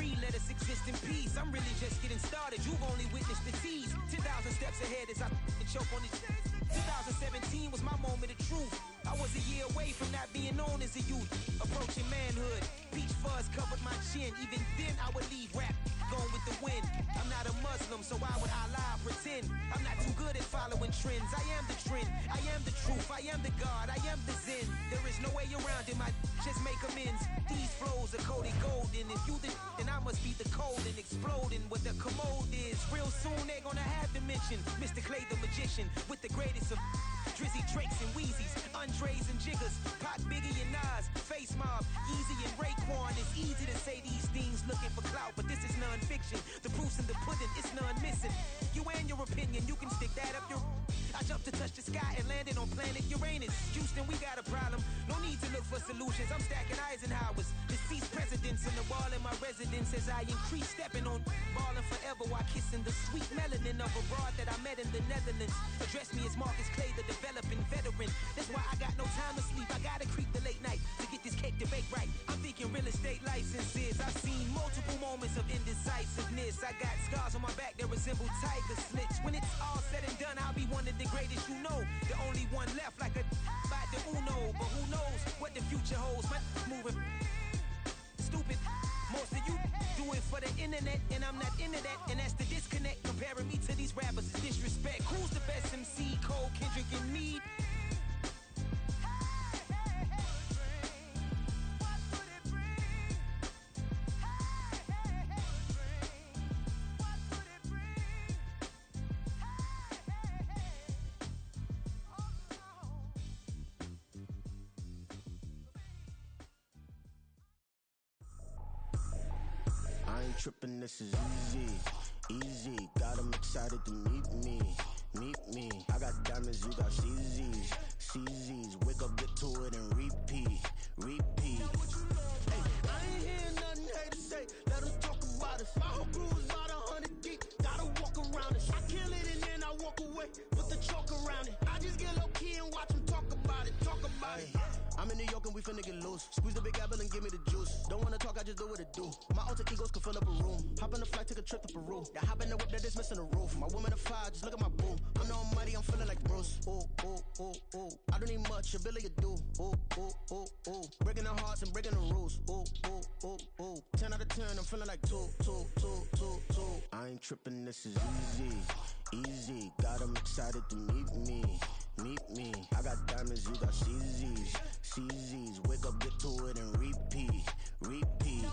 agree, let us exist in peace. I'm really just getting started, you've only witnessed the tease. 10,000 steps ahead as I choke on this. 2017 was my moment of truth. I was a year away from not being known as a youth. Approaching manhood, peach fuzz covered my chin. Even then I would leave rap going with the wind. I'm not a Muslim, so why would I lie or pretend? I'm not too good at following trends. I am the trend, I am the truth, I am the God, I am the Zen. There is no way around it, just make amends. These flows are coated golden. If you then I must be the cold and exploding what the commode is. Real soon they're gonna have to mention Mr. Clay the magician with the greatest of Drizzy, Drakes, and Wheezies, Andres and Jiggers, Pac, Biggie, and Nas, Face Mob, Easy and Raekwon. It's easy to say these things looking for clout, but this is non-fiction. The proof's in the pudding, it's none missing. You and your opinion, you can stick that up your... I jumped to touch the sky and landed on planet Uranus. Houston, we got a problem. No need to look for solutions. I'm stacking Eisenhowers, deceased presidents in the wall in my residence as I increase stepping on ballin' forever while kissing the sweet melanin of a broad that I met in the Netherlands. Address me as Marcus Clay, the developing veteran. That's why I got no time to sleep. I gotta creep the late night to get this cake to bake right. I'm thinking real estate licenses. I've seen multiple moments of indecisiveness. I got scars on my back that resemble tiger slits. When it's all said and done, I'll be one of the greatest you know. The only one left like a by the Uno. But who knows what the future holds. My moving stupid. Most of you do it for the internet, and I'm not into that, and that's the disconnect. Comparing me to these rappers is disrespect. Who's the best MC? Cole, Kendrick, and me? Trippin', this is easy, easy. Got 'em excited to meet me, meet me. I got diamonds, you got CZs, CZs. Wake up, get to it and repeat, repeat. Hey, I ain't hear nothing haters say. Let 'em talk about us. My whole crew is about 100 deep. Gotta walk around it. I kill it and then I walk away. Put the chalk around it. I just get low key and watch 'em talk about it. Talk about it. I'm in New York and we finna get loose. Squeeze the big apple and give me the juice. Don't wanna talk, I just do what it do. My alter egos can fill up a room. Hop on the flight, take a trip to Peru. Yeah, hop in the whip that is missing the roof. My woman a fire, just look at my boo. I'm the almighty, I'm feeling like Bruce. Ooh, ooh, ooh, ooh. I don't need much, a Billy a do. Ooh, ooh, ooh, ooh. Breaking the hearts and breaking the rules. Ooh, ooh, ooh, ooh. 10 out of 10, I'm feeling like 2, 2, 2, 2, 2. I ain't tripping, this is easy, easy. Got 'em excited to meet me, meet me. I got diamonds, you got CZs, CZs. Wake up, get to it and repeat, repeat.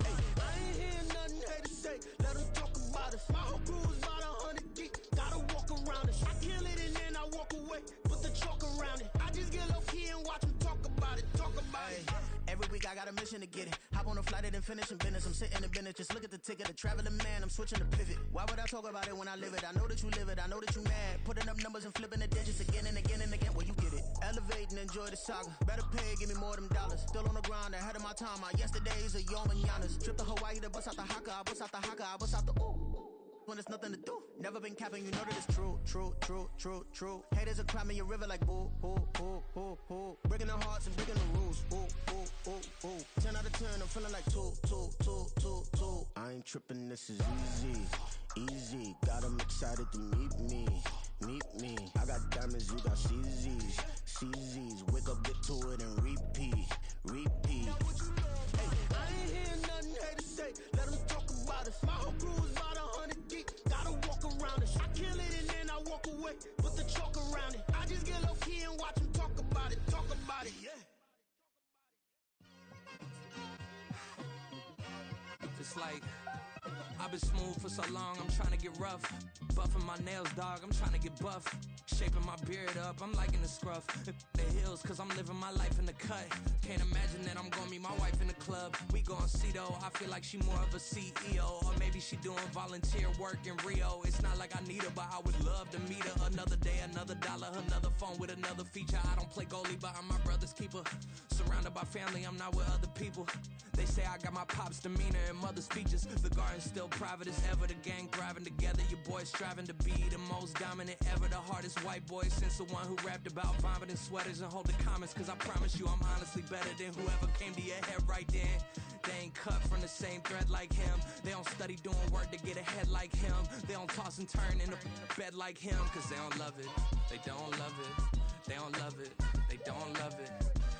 Hey, I ain't hear nothing haters say. Let 'em talk about us. My whole crew is about 100 deep. Gotta walk around it. I kill it and then I walk away. Put the chalk around it. I just get low key and watch 'em talk about it. Talk about it. Every week I got a mission to get it. Hop on a flight and finish in business. I'm sitting in business. Just look at the ticket. A traveling man. I'm switching to pivot. Why would I talk about it when I live it? I know that you live it. I know that you mad. Putting up numbers and flipping the digits again and again and again. Well, you get it. Elevate and enjoy the saga. Better pay, give me more of them dollars. Still on the grind, ahead of my time. My yesterdays are your mananas. Trip to Hawaii to bust out the haka. I bust out the haka. I bust out the ooh. When there's nothing to do. Never been capping, you know that it's true, true, true, true, true. Haters are climbing your river like boo, boo, boo, boo, boo. Breaking the hearts and breaking the rules. Ooh, ooh, ooh, ooh. 10 out of 10, I'm feeling like 2, 2, 2, 2, 2. I ain't tripping, this is easy, easy. Got 'em excited to meet me, meet me. I got diamonds, you got CZs, CZs. Wake up, get to it and repeat, repeat. Hey, I ain't hear nothing haters say. Let 'em talk about us. My whole crew is about 100 deep. Gotta walk around it. I kill it and then I walk away. Put the chalk around it. I just get low key and watch 'em talk about it. Talk about it, yeah. It's like I've been smooth for so long, I'm trying to get rough. Buffing my nails, dog, I'm trying to get buff. Shaping my beard up, I'm liking the scruff. The hills, cause I'm living my life in the cut. Can't imagine that I'm gonna meet my wife in the club. We gon' see though, I feel like she more of a CEO. Or maybe she doing volunteer work in Rio. It's not like I need her, but I would love to meet her. Another day, another dollar, another phone with another feature. I don't play goalie, but I'm my brother's keeper. Surrounded by family, I'm not with other people. They say I got my pop's demeanor and mother's features. The garden's still private as ever. The gang thriving together. Your boys striving to be the most dominant ever. The hardest white boy since the one who rapped about vomiting sweaters and holding comments. Cause I promise you I'm honestly better than whoever came to your head right then. They ain't cut from the same thread like him. They don't study doing work to get ahead like him. They don't toss and turn in a bed like him. Cause they don't love it, they don't love it. They don't love it, they don't love it.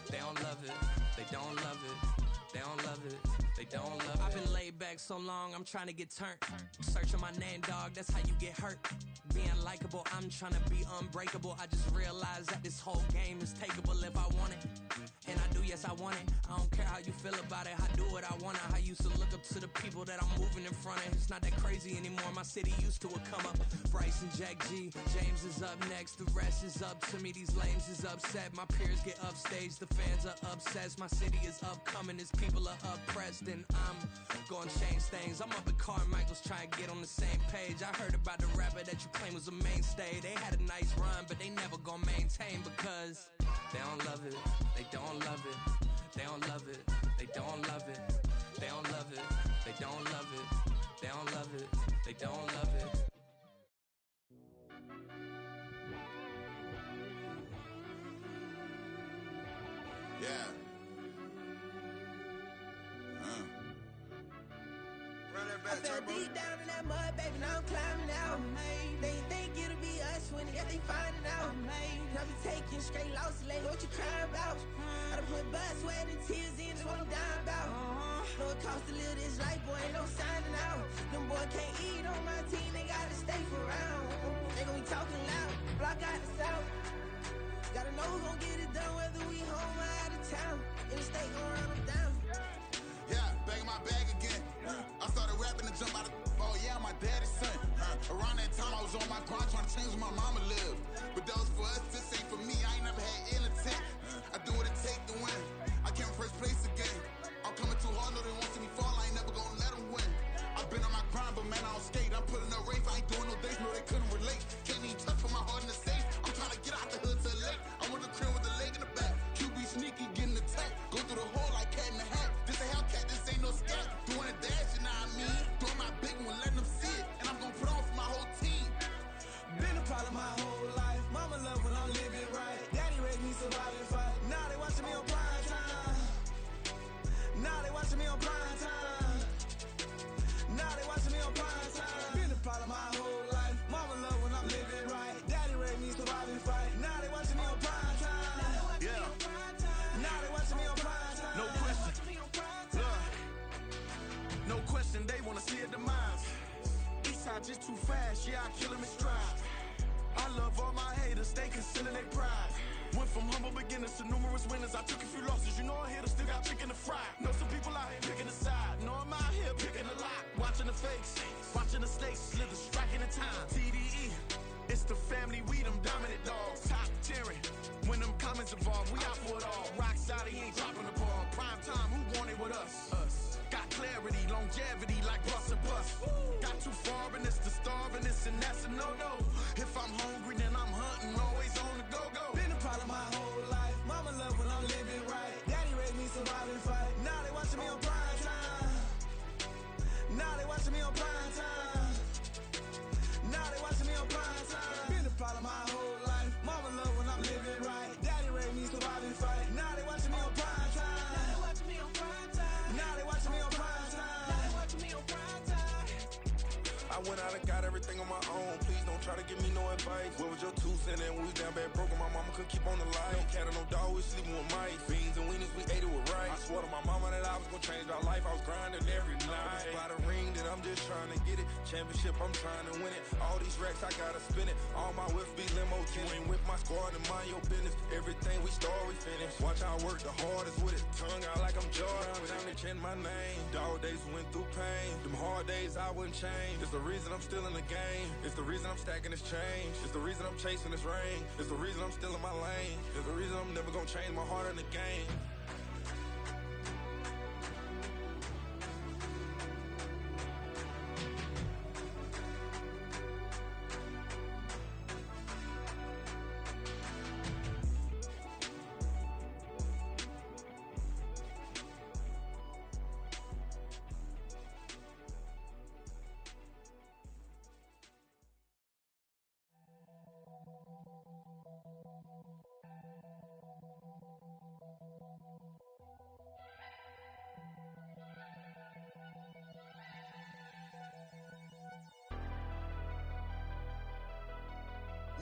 They don't love it, they don't love it. They don't love it, they don't love it. I've been laid back so long, I'm trying to get turned. Searching my name, dog, that's how you get hurt. Being likable, I'm trying to be unbreakable. I just realized that this whole game is takeable if I want it. And I do, yes, I want it. I don't care how you feel about it, I do what I want. I used to look up to the people that I'm moving in front of. It's not that crazy anymore, my city used to come up. Bryce and Jack G, James is up next. The rest is up to me, these lames is upset. My peers get upstaged, the fans are obsessed. My city is upcoming, its people are oppressed. And I'm gonna change things. I'm up at Carmichael's trying to get on the same page. I heard about the rapper that you claim was a mainstay. They had a nice run, but they never gonna maintain because they don't love it, they don't love it. They don't love it, they don't love it. They don't love it, they don't love it. They don't love it, they don't love it. Yeah. Run that back, I fell deep down in that mud, baby, now I'm climbing out. They think it'll be us when they finding out. I be taking straight losses, lady, what you crying about? I done put blood, sweat, and tears in, that's what I'm dying about. Know it cost to live this life, boy, ain't no signing out. Them boys can't eat on my team, they gotta stay for round. They gon' be talking loud, block out the south. Gotta know who gon' get it done, whether we home or out of town. In the state, gon' run them down. Yeah, back in my bag again. I started rapping and jump out of oh yeah, my daddy's son. Around that time I was on my grind trying to change where my mama lived. But that was for us, this ain't for me. I ain't never had ill intent. I do what it take to win. I came first place again. I'm coming too hard, no they won't see me fall. I ain't never gonna let them win. I've been on my grind, but man I don't skate. I'm putting up race, I ain't doing no days, no they couldn't relate. Can't even touch for my heart in the safe. I'm trying to get out the hood to the lake. I want the crib with the leg in the back. QB sneaky, getting attacked. Go through the hole like cat in the hat. This a Hellcat, this ain't no scat. Doing a dash, you know what I mean? Doing my big one, letting them see it. And I'm gonna put on for my whole team. Been a problem my whole life. Mama love when I'm living right. Daddy raised me surviving fight. Now they watching me on prime time. Now they watching me on prime time. Now they watching me on prime time. Been a problem my whole life. Mama love when I'm living right. Daddy raised me surviving fight. Now they watching me on prime time. Yeah. Now they watching me on prime time. No question. Look. No question, they wanna see a demise. Eastside just too fast, yeah, I kill him in stride. I love all my haters, they consider they pride. Went from humble beginners to numerous winners. I took a few losses, you know I hit still got chicken to fry. Know some people out here picking a side. Know I'm out here picking a lot. Watching the fakes, watching the stakes, slither, striking the time. TDE, it's the family, we them dominant dogs. Top tiering, when them comments involved, we out for it all. Rock solid, he ain't dropping the ball. Prime time, who want it with us? Us. Got clarity, longevity, like bus and bus. Got too far and it's the starving, this and that's a no-no. If I'm hungry, then I'm hunting, always on the go-go. Been a problem my whole life. Mama love when I'm living right. Daddy raised me surviving fight. Now they watching me on prime time. Now they watching me on prime time. Now they watching me on prime time. Been a problem my whole life. Mama love when I'm living right. Daddy raised me surviving fight. Now they watching me on prime time. Now they watching me on prime time. Now they watching me on prime time. Now they watching me on prime time. I went out and got everything on my own. Please don't try to give me no advice. What was your 2 cents? And we was down bad broke and my mama couldn't keep on the light. No cat or no dog, we sleeping with mice. Beans and weenies, we ate it with rice. I swore to my mama that I was gonna change my life. I was grinding every night. It's by the ring that I'm just trying to get it. Championship, I'm trying to win it. All these racks, I gotta spin it. All my whips be limo. You ain't with my squad and mind your business. Everything we start, we finish. Watch how I work the hardest with it. Tongue out like I'm Jordan. Down they change my name. Dog days went through pain. Them hard days I wouldn't change. It's the reason I'm still in the game. It's the reason I'm stacking this change. It's the reason I'm chasing this ring. It's the reason I'm still in my lane. It's the reason I'm never gonna change my heart in the game.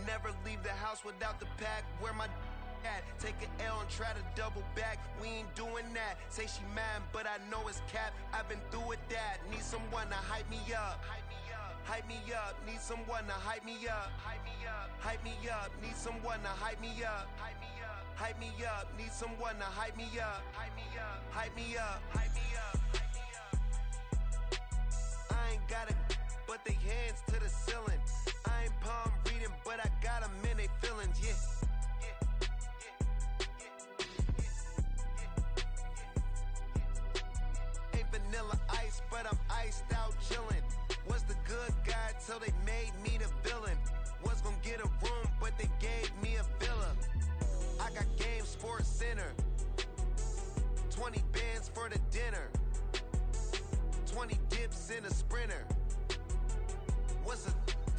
Never leave the house without the pack. Where my at? Take an L and try to double back. We ain't doing that. Say she mad, but I know it's cap. I've been through with that. Need someone to hype me up. Hype me up. Need someone to hype me up. Hype me up. Need someone to hype me up. Hype me up. Need someone to hype me up. Hype me up. Hype me up. Hype me up. I ain't got it, but they hands to the ceiling. I ain't palm reading, but I got them in they feelings, yeah. Ain't vanilla ice, but I'm iced out chillin'. Was the good guy till they made me the villain. Was gonna get a room, but they gave me a villa. I got Game Sports Center. 20 bands for the dinner. 20 dips in a sprinter. What's a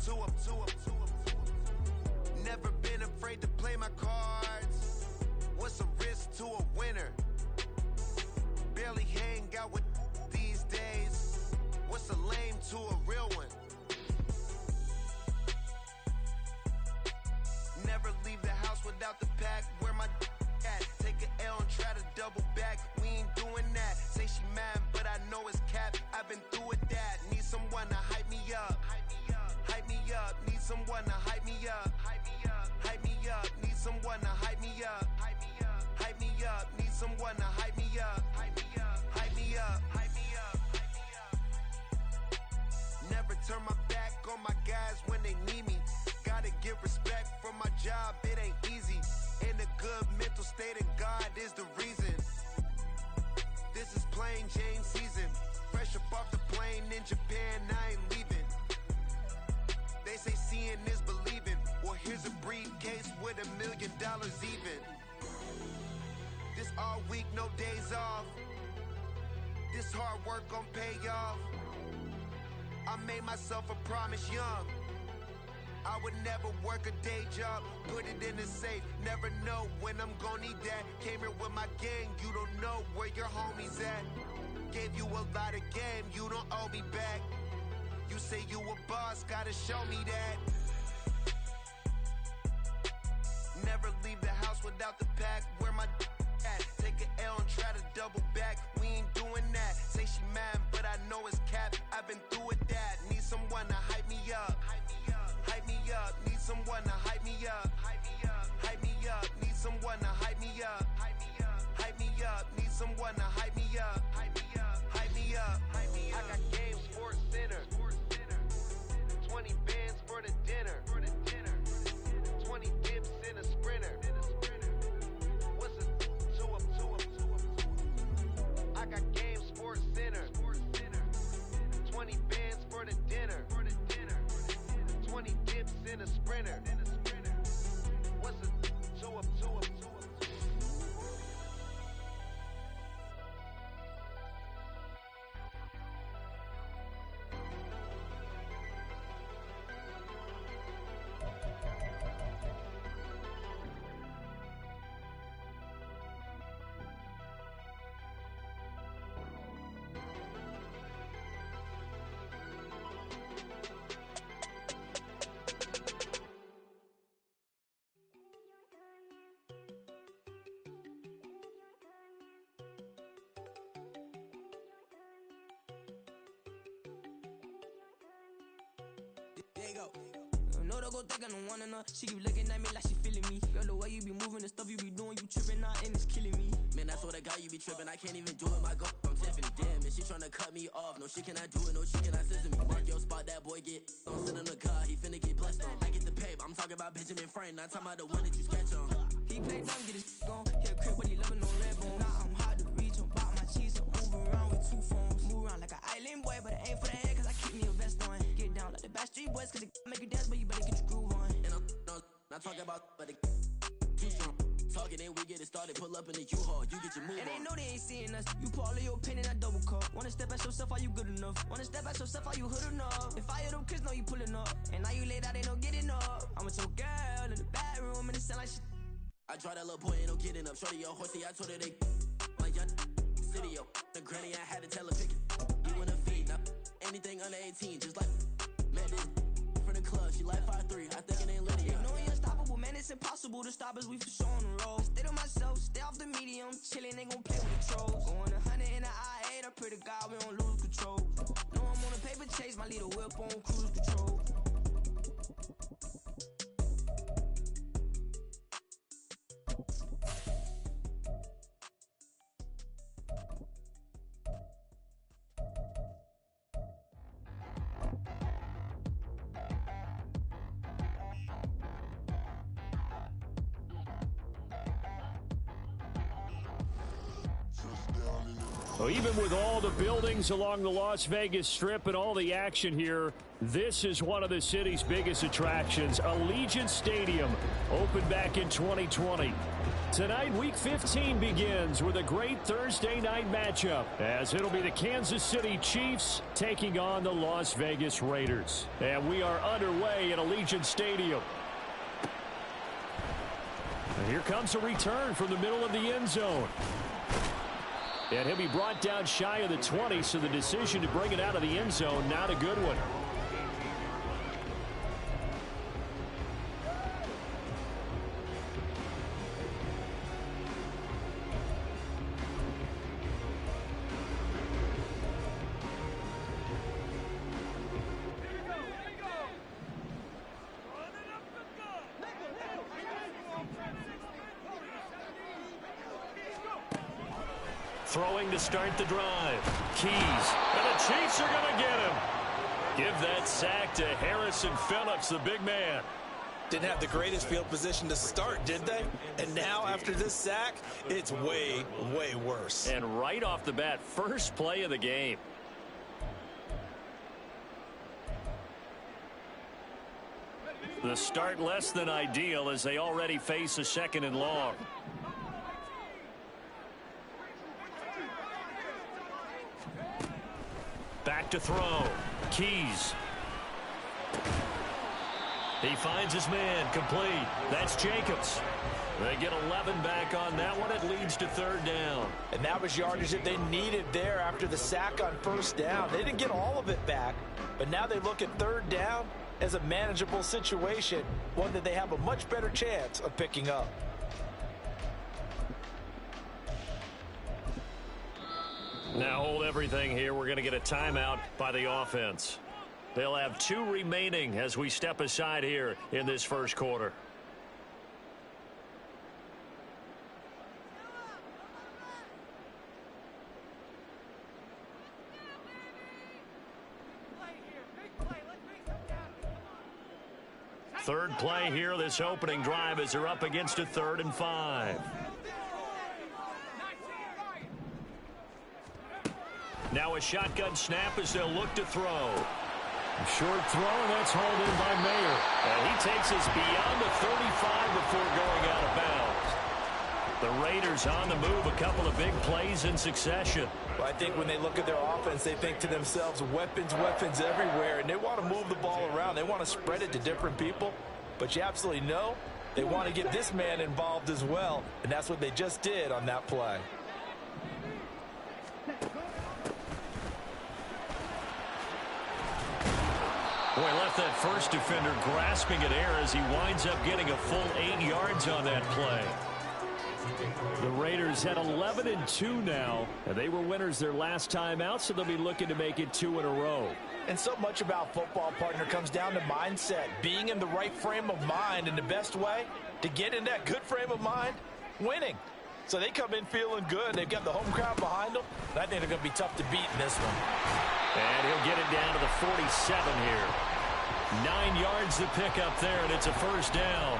2 up, 2 up, 2 up, 2 up? Never been afraid to play my cards. What's a risk to a winner? Barely hang out with these days. What's a lame to a real one? Never leave the house without the pack. Where my at? Take an L and try to double back. We ain't doing that. Say she mad, but I know it's cap. I've been through with that. Need someone to hype me up. Hype me up. Need someone to hype me up. Hype me up. Hype me up. Need someone to hype me up. Hype me up. Hype me up. Need someone to hype me up. Hype me up. Hype me up. Hype me up. Never turn my back on my guys when they need me. Gotta give respect for my job, it ain't easy. In a good mental state and God is the reason. This is plain Jane season. Fresh up off the plane in Japan, I ain't leaving. They say seeing is believing. Well, here's a briefcase with $1 million even. This all week, no days off. This hard work gon' pay off. I made myself a promise young. I would never work a day job, put it in the safe. Never know when I'm gon' need that. Came here with my gang, you don't know where your homies at. Gave you a lot of game, you don't owe me back. You say you a boss, gotta show me that. Never leave the house without the pack. Where my at? Take an L and try to double back. We ain't doing that. Say she mad, but I know it's cap. I've been through with that. Need someone to hype me up. Hype me up. Need someone to hype me up. Hype me up. Hype me up. Need someone to hype me up. Hype me up. Hype me up. Need someone to hype me up. Hype me up. Hype me up. Hype me up. I got Game Sports Center. 20 bands for the dinner. 20 dips in a sprinter. What's a 2 up, 2 up, 2 up? I got Game Sports Center. 20 bands for the dinner. 20 dips in a sprinter. What's a 2 up, 2 up, 2 up? There you go. No, don't go think I don't want enough. She keep looking at me like she feeling me. Girl, the way you be moving, the stuff you be doing, you tripping out and it's killing me. Man, that's what I got, you be tripping. I can't even do it, my girl, I'm Tiffany. Damn, and she tryna cut me off. No, she cannot do it, no, she cannot scissor me. Mark your spot, that boy get on. Sit in the car, he finna get blessed on. I get the pay, but I'm talking about Benjamin Franklin. Not talking about the one that you sketch on. He play dumb, get his gone. Hit a crib, but he loving no red bone. Now I'm hard to reach, I'm about my cheese. I'm moving around with 2 phones. Move around like an island boy, but it ain't for the head, cause I keep me a vest on. Get down like the Backstreet Boys, cause it make you dance, but you better get your groove on. And I'm not talking about, but it too strong. Talking, then we get it started. Pull up in the U-Haul, you get your move And they on. know they ain't seeing us. You pull all of your pen in that double cup. Wanna step at yourself, are you good enough? Wanna step at yourself, are you hood enough? If I hear them kids, know you pulling up. And now you laid out, they don't get enough. I'm with your girl in the bedroom, and it sound like shit. I draw that little boy, ain't no getting up. Shorty, yo, horsey, I told her they like young city, yo. The granny, I had to tell her pick it. You in a feed, now anything under 18. Just like met this from the club. She like 5'3". I think it ain't Lydia. You know we unstoppable, man. It's impossible to stop us. We for sure on the road. Stay to myself, stay off the medium. Chillin', they gon' play with the trolls. Going 100 in the I-8. I pray to God we don't lose control. Know I'm on a paper chase. My leader whip on cruise control. So even with all the buildings along the Las Vegas Strip and all the action here, this is one of the city's biggest attractions. Allegiant Stadium opened back in 2020. Tonight, Week 15 begins with a great Thursday night matchup, as it'll be the Kansas City Chiefs taking on the Las Vegas Raiders. And we are underway at Allegiant Stadium. And here comes a return from the middle of the end zone. And he'll be brought down shy of the 20, so the decision to bring it out of the end zone, not a good one. Throwing to start the drive. Keys. And the Chiefs are going to get him. Give that sack to Harrison Phillips, the big man. Didn't have the greatest field position to start, did they? And now after this sack, it's way, way worse. And right off the bat, first play of the game. The start less than ideal as they already face a 2nd and long. Back to throw. Keys. He finds his man. Complete. That's Jacobs. They get 11 back on that one. It leads to 3rd down. And that was yardage that they needed there after the sack on 1st down. They didn't get all of it back, but now they look at 3rd down as a manageable situation, one that they have a much better chance of picking up. Now hold everything here. We're going to get a timeout by the offense. They'll have 2 remaining as we step aside here in this first quarter. Third play here, this opening drive, as they're up against a 3rd and 5. Now a shotgun snap as they'll look to throw. Short throw, and that's hauled in by Mayer. And he takes us beyond the 35 before going out of bounds. The Raiders on the move, a couple of big plays in succession. Well, I think when they look at their offense, they think to themselves, weapons, weapons everywhere, and they want to move the ball around. They want to spread it to different people, but you absolutely know they want to get this man involved as well, and that's what they just did on that play. Boy, left that first defender grasping at air as he winds up getting a full 8 yards on that play. The Raiders had 11-2 now, and they were winners their last time out, so they'll be looking to make it 2 in a row. And so much about football, partner, comes down to mindset, being in the right frame of mind, and the best way to get in that good frame of mind, winning. So they come in feeling good. They've got the home crowd behind them, and I think they're going to be tough to beat in this one. And he'll get it down to the 47 here. 9 yards to pick up there, and it's a 1st down.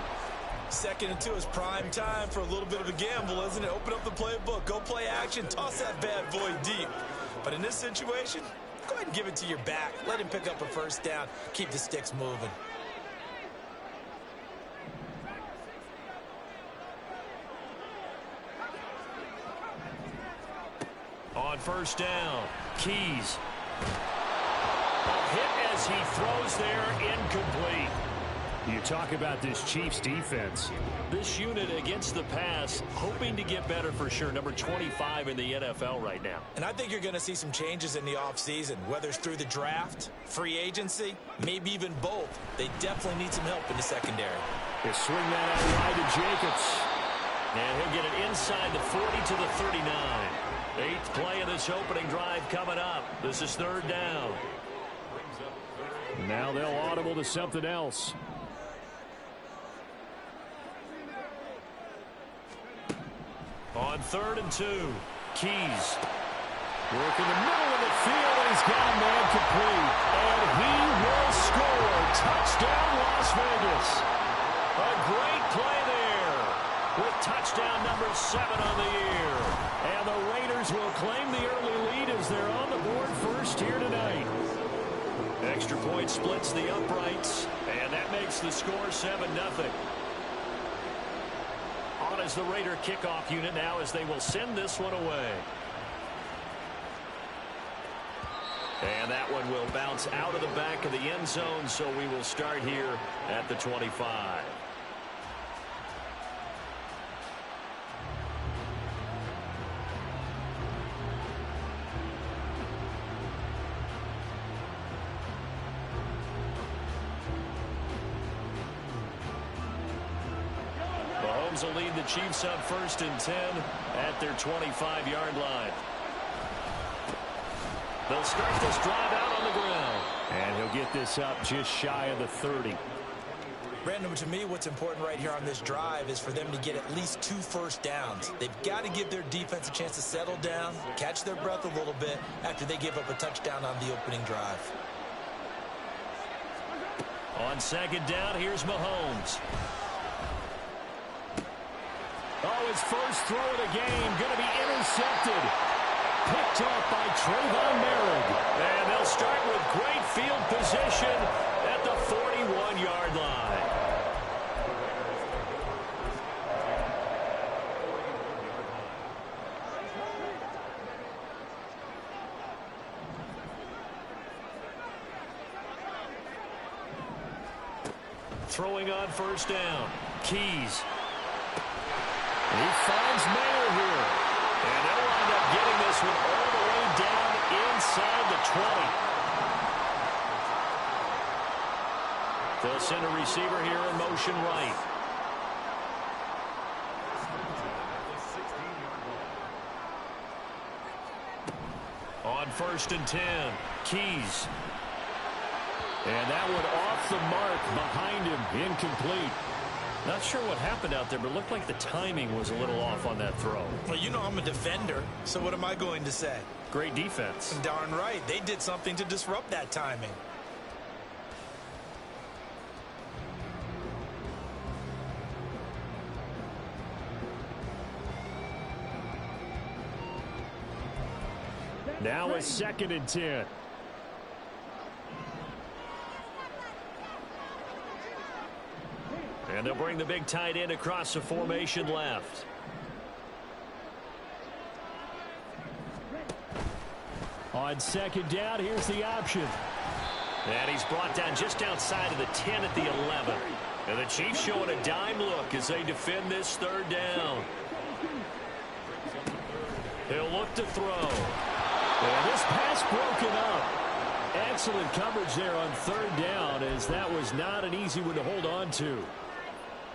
2nd and 2 is prime time for a little bit of a gamble, isn't it? Open up the playbook, go play action, toss that bad boy deep. But in this situation, go ahead and give it to your back. Let him pick up a 1st down. Keep the sticks moving. On 1st down, Keys. A hit as he throws there, incomplete. You talk about this Chiefs defense. This unit against the pass, hoping to get better for sure. Number 25 in the NFL right now. And I think you're going to see some changes in the offseason, whether it's through the draft, free agency, maybe even both. They definitely need some help in the secondary. They swing that out wide to Jacobs. And he'll get it inside the 40 to the 39. 8th play of this opening drive coming up. This is 3rd down. Now they'll audible to something else. On 3rd and 2, Keys. Work in the middle of the field, and he's got a man complete. And he will score. Touchdown, Las Vegas. A great play there with touchdown number 7 on the year. And the Raiders will claim the early lead as they're on the board first here tonight. Extra point splits the uprights, and that makes the score 7-0. On as the Raider kickoff unit now as they will send this one away. And that one will bounce out of the back of the end zone, so we will start here at the 25. Mahomes will lead the Chiefs up 1st and 10 at their 25-yard line. They'll start this drive out on the ground. And he'll get this up just shy of the 30. Brandon, to me, what's important right here on this drive is for them to get at least 2 first downs. They've got to give their defense a chance to settle down, catch their breath a little bit after they give up a touchdown on the opening drive. On 2nd down, here's Mahomes. Oh, his first throw of the game going to be intercepted. Picked up by Trayvon Merrick. And they'll start with great field position at the 41-yard line. Throwing on 1st down. Keys. He finds Mayer here. And they'll wind up getting this one all the way down inside the 20. They'll send a receiver here in motion right. On 1st and 10, Keys. And that one off the mark behind him, incomplete. Not sure what happened out there, but it looked like the timing was a little off on that throw. Well, you know I'm a defender, so what am I going to say? Great defense. Darn right. They did something to disrupt that timing. Now it's 2nd and 10. And they'll bring the big tight end across the formation left. On 2nd down, here's the option. And he's brought down just outside of the 10 at the 11. And the Chiefs showing a dime look as they defend this 3rd down. He'll look to throw. And this pass broken up. Excellent coverage there on 3rd down, as that was not an easy one to hold on to.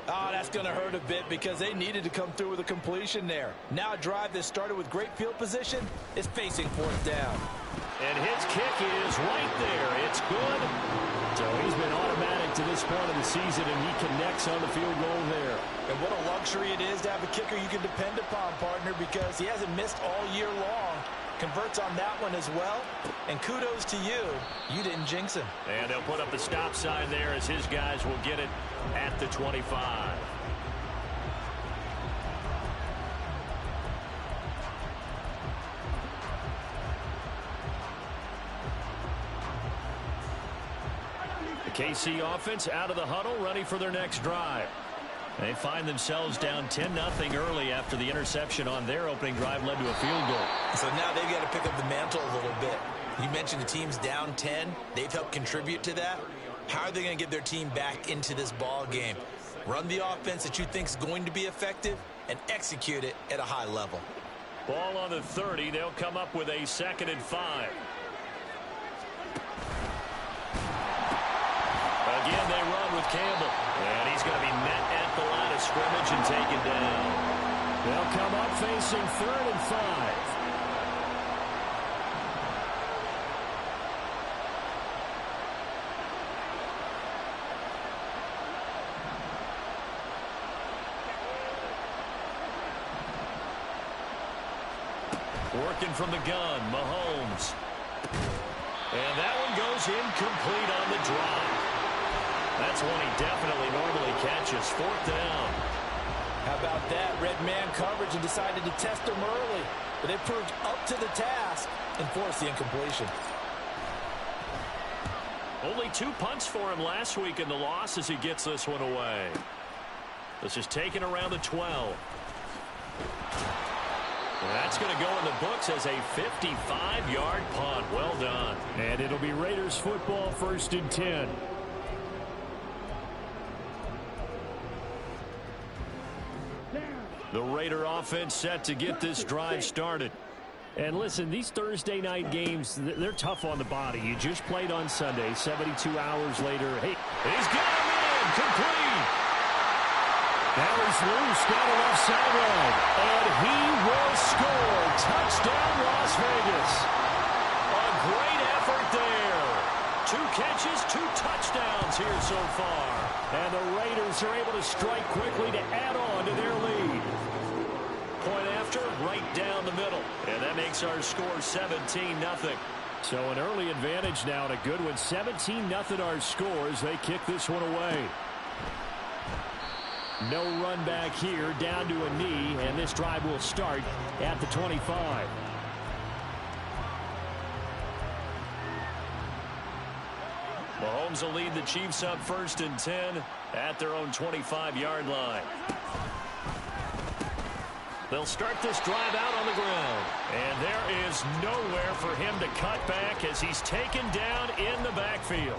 Oh, that's going to hurt a bit because they needed to come through with a completion there. Now a drive that started with great field position is facing 4th down. And his kick is right there. It's good. So he's been automatic to this point of the season, and he connects on the field goal there. And what a luxury it is to have a kicker you can depend upon, partner, because he hasn't missed all year long. Converts on that one as well. And kudos to you. You didn't jinx him. And they'll put up the stop sign there as his guys will get it at the 25. The KC offense out of the huddle, ready for their next drive. They find themselves down 10-0 early after the interception on their opening drive led to a field goal. So now they've got to pick up the mantle a little bit. You mentioned the team's down 10. They've helped contribute to that. How are they going to get their team back into this ball game? Run the offense that you think is going to be effective and execute it at a high level. Ball on the 30. They'll come up with a 2nd and 5. Again, they run with Campbell. And he's going to be met at the line of scrimmage and taken down. They'll come up facing 3rd and 5. Working from the gun, Mahomes. And that one goes incomplete on the drive. That's one he definitely normally catches. 4th down. How about that? Red man coverage and decided to test him early. But they proved up to the task and forced the incompletion. Only 2 punts for him last week in the loss as he gets this one away. This is taken around the 12. That's going to go in the books as a 55-yard punt. Well done. And it'll be Raiders football, 1st and 10. The Raider offense set to get this drive started. And listen, these Thursday night games, they're tough on the body. You just played on Sunday, 72 hours later. Hey, he's got him in, complete. Now he's loose down the left sideline. And he will score. Touchdown, Las Vegas. A great effort there. 2 catches, 2 touchdowns here so far. And the Raiders are able to strike quickly to add on to their lead. Point after, right down the middle. And that makes our score 17-0. So an early advantage now and a good one. 17-0 our score as they kick this one away. No run back here, down to a knee, and this drive will start at the 25. Mahomes will lead the Chiefs up 1st and 10 at their own 25-yard line. They'll start this drive out on the ground. And there is nowhere for him to cut back as he's taken down in the backfield.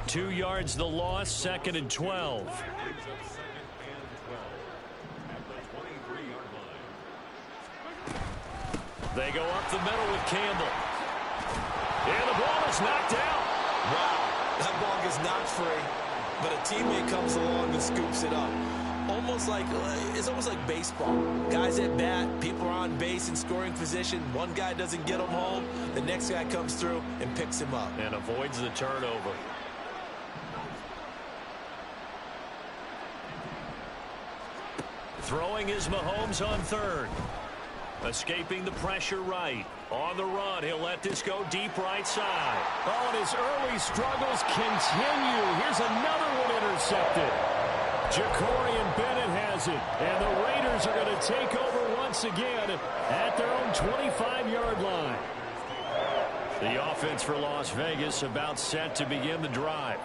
2 yards the loss, 2nd and 12. They go up the middle with Campbell. And the ball is knocked out. Wow, that ball gets knocked free, but a teammate comes along and scoops it up. It's almost like baseball. Guys at bat, people are on base in scoring position. One guy doesn't get him home. The next guy comes through and picks him up. And avoids the turnover. Throwing is Mahomes on 3rd. Escaping the pressure right. On the run, he'll let this go deep right side. Oh, and his early struggles continue. Here's another one intercepted. Jacorian Bennett has it. And the Raiders are going to take over once again at their own 25-yard line. The offense for Las Vegas about set to begin the drive.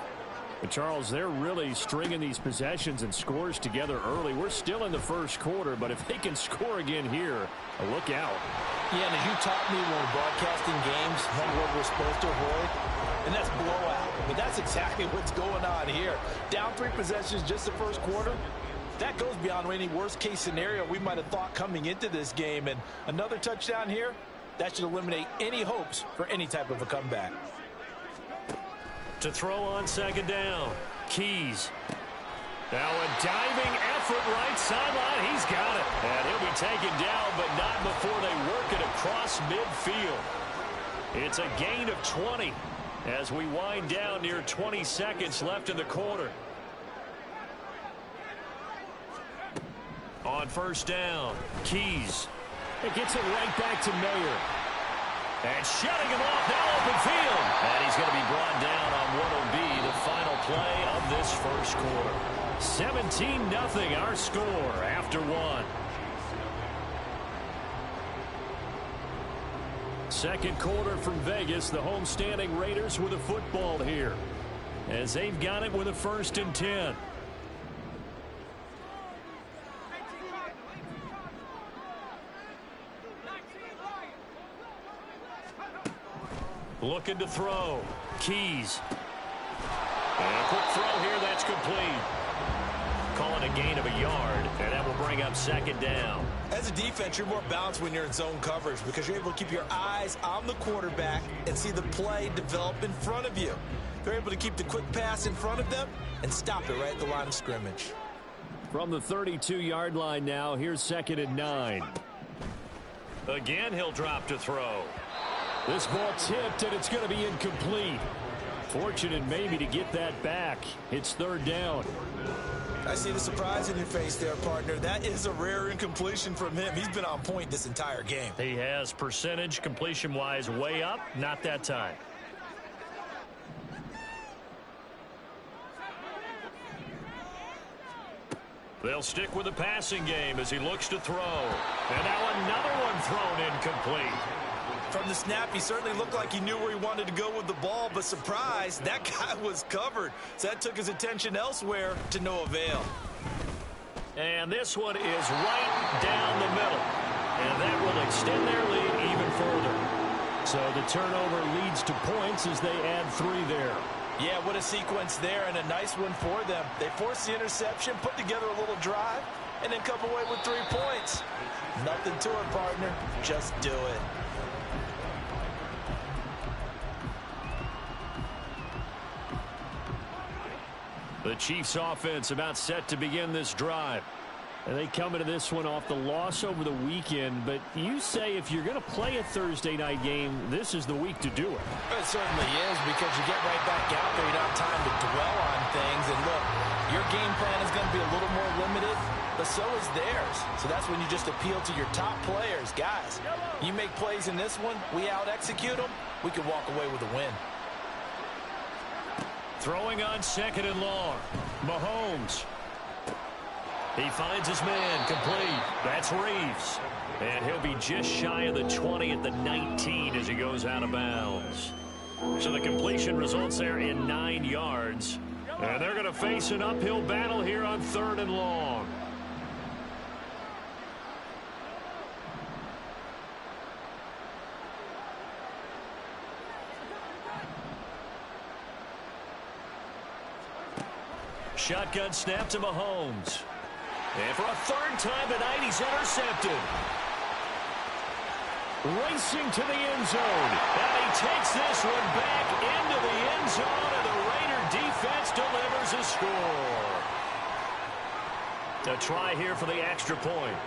And Charles, they're really stringing these possessions and scores together early. We're still in the 1st quarter, but if they can score again here, look out. Yeah, and as you taught me when we're broadcasting games, what we're supposed to avoid, and that's blowout. But that's exactly what's going on here. Down 3 possessions just the 1st quarter. That goes beyond any worst-case scenario we might have thought coming into this game. And another touchdown here, that should eliminate any hopes for any type of a comeback. To throw on 2nd down, Keys. Now a diving effort right sideline. He's got it. And he'll be taken down, but not before they work it across midfield. It's a gain of 20 as we wind down near 20 seconds left in the quarter. On 1st down, Keys. It gets it right back to Mayer. And shutting him off now open field. And he's going to be brought down on what will be the final play of this 1st quarter. 17-0 our score after 1. 2nd quarter from Vegas. The homestanding Raiders with a football here as they've got it with a 1st and 10. Looking to throw. Keys. And a quick throw here, that's complete. Calling a gain of a yard, and that will bring up second down. As a defense, you're more balanced when you're in zone coverage because you're able to keep your eyes on the quarterback and see the play develop in front of you. They're able to keep the quick pass in front of them and stop it right at the line of scrimmage. From the 32-yard line now, here's 2nd and 9. Again, he'll drop to throw. This ball tipped, and it's going to be incomplete. Fortunate maybe to get that back. It's 3rd down. I see the surprise in your face there, partner. That is a rare incompletion from him. He's been on point this entire game. He has percentage completion-wise way up. Not that time. They'll stick with the passing game as he looks to throw. And now another one thrown incomplete. From the snap, he certainly looked like he knew where he wanted to go with the ball, but surprise, that guy was covered. So that took his attention elsewhere to no avail. And this one is right down the middle. And that will extend their lead even further. So the turnover leads to points as they add 3 there. Yeah, what a sequence there, and a nice one for them. They forced the interception, put together a little drive, and then come away with 3 points. Nothing to it, partner. Just do it. The Chiefs offense about set to begin this drive. And they come into this one off the loss over the weekend. But you say if you're going to play a Thursday night game, this is the week to do it. It certainly is because you get right back out there. You don't have time to dwell on things. And look, your game plan is going to be a little more limited, but so is theirs. So that's when you just appeal to your top players. Guys, you make plays in this one, we out-execute them, we can walk away with a win. Throwing on 2nd and long. Mahomes. He finds his man complete. That's Reeves. And he'll be just shy of the 20 at the 19 as he goes out of bounds. So the completion results there in 9 yards. And they're going to face an uphill battle here on 3rd and long. Shotgun snap to Mahomes. And for a 3rd time tonight, he's intercepted. Racing to the end zone. And he takes this one back into the end zone, and the Raider defense delivers a score. A try here for the extra point.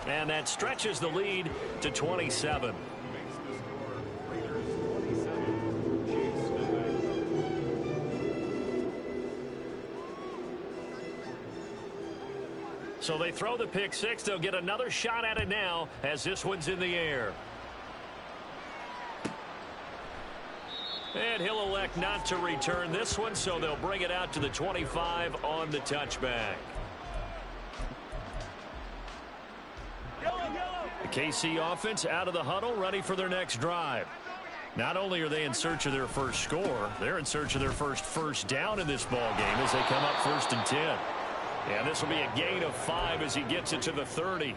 And that stretches the lead to 27. So they throw the pick 6. They'll get another shot at it now as this one's in the air. And he'll elect not to return this one, so they'll bring it out to the 25 on the touchback. The KC offense out of the huddle, ready for their next drive. Not only are they in search of their first score, they're in search of their first down in this ball game as they come up 1st and 10. And this will be a gain of 5 as he gets it to the 30.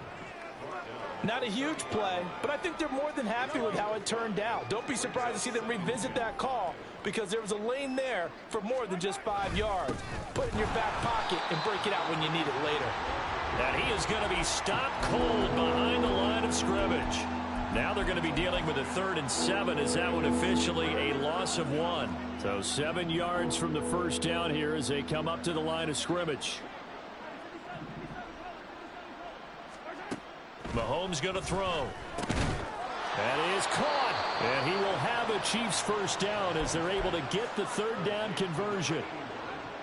Not a huge play, but I think they're more than happy with how it turned out. Don't be surprised to see them revisit that call because there was a lane there for more than just 5 yards. Put it in your back pocket and break it out when you need it later. And he is going to be stopped cold behind the line of scrimmage. Now they're going to be dealing with a 3rd and 7 as that one officially a loss of 1. So 7 yards from the first down here as they come up to the line of scrimmage. Mahomes going to throw. That is caught. And he will have a Chiefs first down as they're able to get the 3rd down conversion.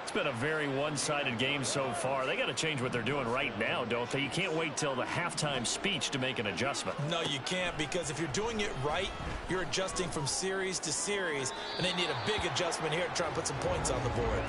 It's been a very one-sided game so far. They got to change what they're doing right now, don't they? You can't wait till the halftime speech to make an adjustment. No, you can't, because if you're doing it right, you're adjusting from series to series, and they need a big adjustment here to try and put some points on the board.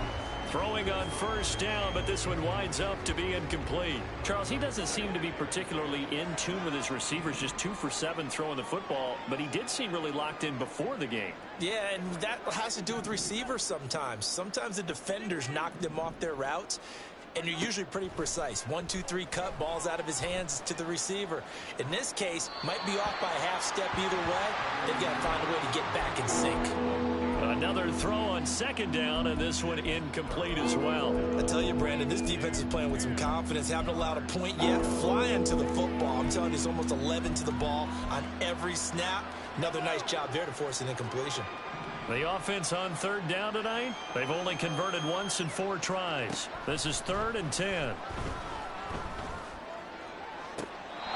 Throwing on first down, but this one winds up to be incomplete. Charles, he doesn't seem to be particularly in tune with his receivers, just 2 for 7 throwing the football, but he did seem really locked in before the game. Yeah, and that has to do with receivers sometimes. Sometimes the defenders knock them off their routes, and you're usually pretty precise. 1, 2, 3 cut, balls out of his hands to the receiver. In this case, might be off by a half step either way. They've got to find a way to get back in sync. Another throw on second down, and this one incomplete as well. I tell you, Brandon, this defense is playing with some confidence. Haven't allowed a point yet. Flying to the football. I'm telling you, it's almost 11 to the ball on every snap. Another nice job there to force an incompletion. The offense on third down tonight, they've only converted once in 4 tries. This is 3rd and 10.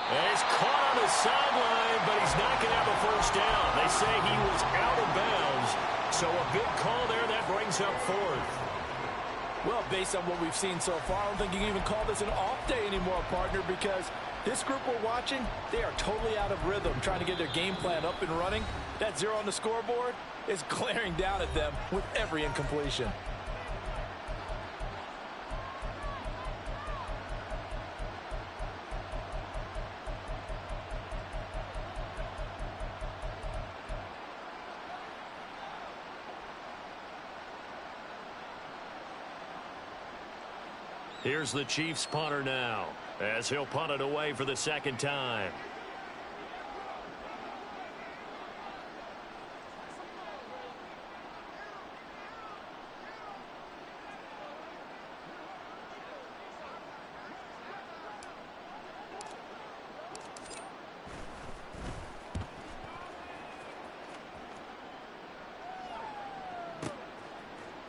And he's caught on the sideline, but he's not going to have a first down. They say he was out of bounds. So a big call there that brings up 4th. Well, based on what we've seen so far, I don't think you can even call this an off day anymore, partner, because this group we're watching, they are totally out of rhythm, trying to get their game plan up and running. That 0 on the scoreboard is glaring down at them with every incompletion. Here's the Chiefs punter now, as he'll punt it away for the second time.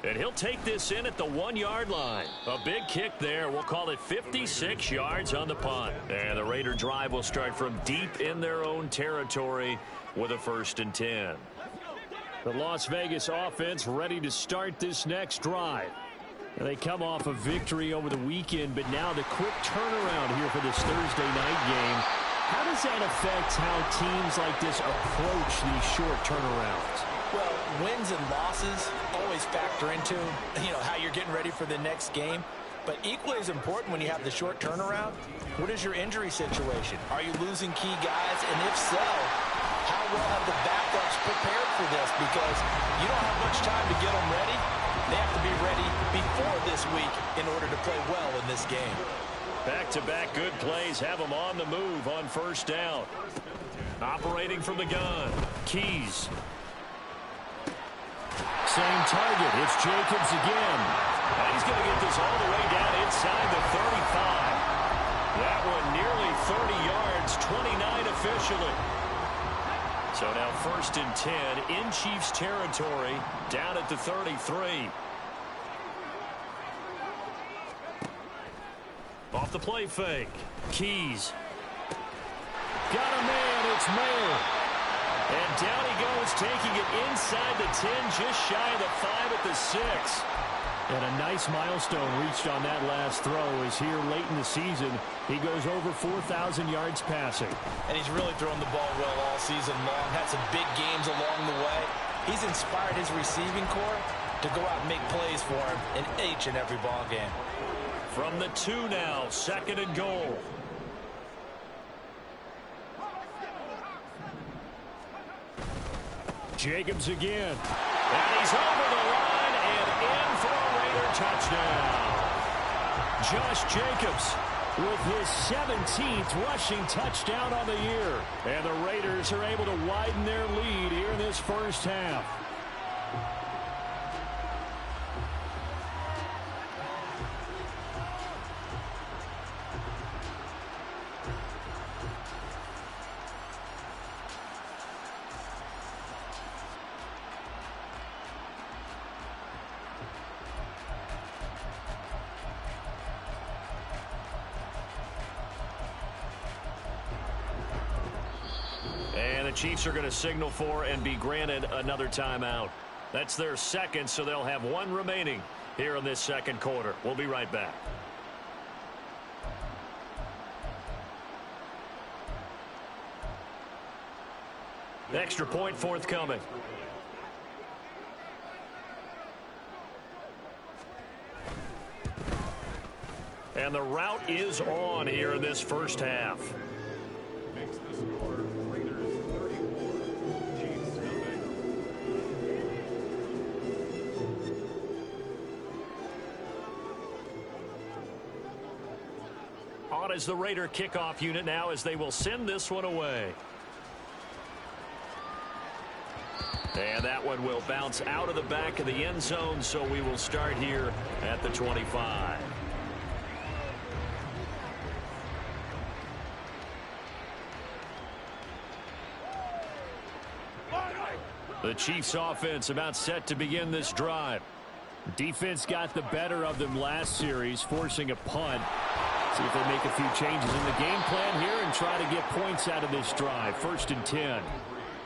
And he'll take this in at the 1-yard line. A big kick there. We'll call it 56 yards on the punt. And the Raider drive will start from deep in their own territory with a 1st and 10. The Las Vegas offense ready to start this next drive. And they come off a victory over the weekend, but now the quick turnaround here for this Thursday night game. How does that affect how teams like this approach these short turnarounds? Well, wins and losses always factor into, how you're getting ready for the next game. But equally as important when you have the short turnaround, what is your injury situation? Are you losing key guys? And if so, how well have the backups prepared for this? Because you don't have much time to get them ready. They have to be ready before this week in order to play well in this game. Back-to-back good plays have them on the move on 1st down. Operating from the gun, Keys. Same target. It's Jacobs again. And he's going to get this all the way down inside the 35. That one nearly 30 yards, 29 officially. So now 1st and 10 in Chiefs territory, down at the 33. Off the play fake. Keys. Got a man. It's Mayer. And down he goes, taking it inside the 10, just shy of the 5 at the 6. And a nice milestone reached on that last throw as here late in the season, he goes over 4,000 yards passing. And he's really thrown the ball well all season long. Had some big games along the way. He's inspired his receiving corps to go out and make plays for him in each and every ball game. From the 2 now, 2nd and goal. Jacobs again. And he's over the line and in for a Raider touchdown. Josh Jacobs with his 17th rushing touchdown on the year. And the Raiders are able to widen their lead here in this first half. The Chiefs are going to signal for and be granted another timeout. That's their 2nd, so they'll have 1 remaining here in this 2nd quarter. We'll be right back. Extra point forthcoming. And the route is on here in this first half. on as the Raider kickoff unit now as they will send this one away. And that one will bounce out of the back of the end zone, so we will start here at the 25. The Chiefs offense about set to begin this drive. Defense got the better of them last series, forcing a punt. See if they make a few changes in the game plan here and try to get points out of this drive. 1st and 10.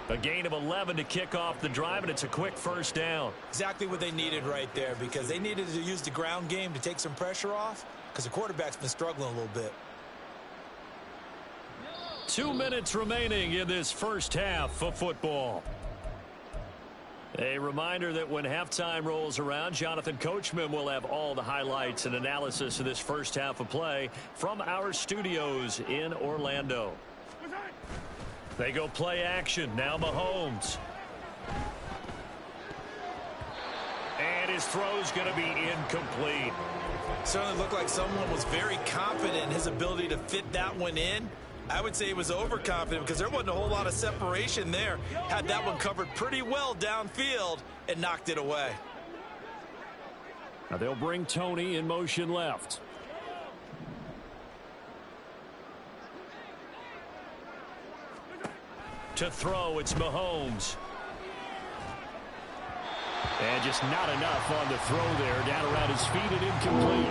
A gain of 11 to kick off the drive, and it's a quick first down. Exactly what they needed right there, because they needed to use the ground game to take some pressure off, because the quarterback's been struggling a little bit. 2 minutes remaining in this first half of football. A reminder that when halftime rolls around, Jonathan Coachman will have all the highlights and analysis of this first half of play from our studios in Orlando. They go play action. Now Mahomes. And his throw's going to be incomplete. Certainly looked like someone was very confident in his ability to fit that one in. I would say he was overconfident because there wasn't a whole lot of separation there. Had that one covered pretty well downfield and knocked it away. Now they'll bring Tony in motion left. To throw, it's Mahomes. And just not enough on the throw there. Down around his feet and incomplete.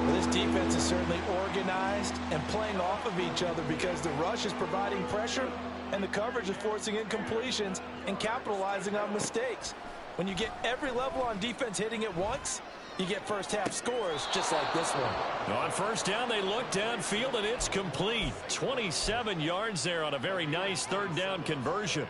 Well, this defense is certainly organized and playing off of each other because the rush is providing pressure and the coverage is forcing incompletions and capitalizing on mistakes. When you get every level on defense hitting at once, you get first half scores just like this one. On first down, they look downfield, and it's complete. 27 yards there on a very nice third down conversion.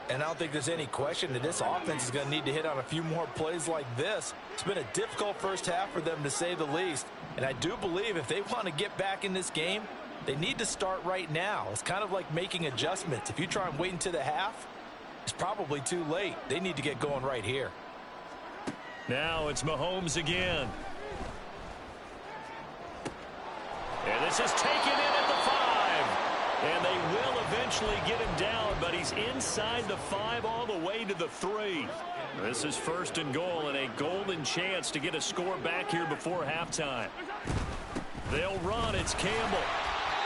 And I don't think there's any question that this offense is going to need to hit on a few more plays like this. It's been a difficult first half for them, to say the least. And I do believe if they want to get back in this game, they need to start right now. It's kind of like making adjustments. If you try and wait until the half, it's probably too late. They need to get going right here. Now it's Mahomes again. And this is taken in at the 5. And they will eventually get him down, but he's inside the 5 all the way to the 3. This is 1st and goal and a golden chance to get a score back here before halftime. They'll run. It's Campbell.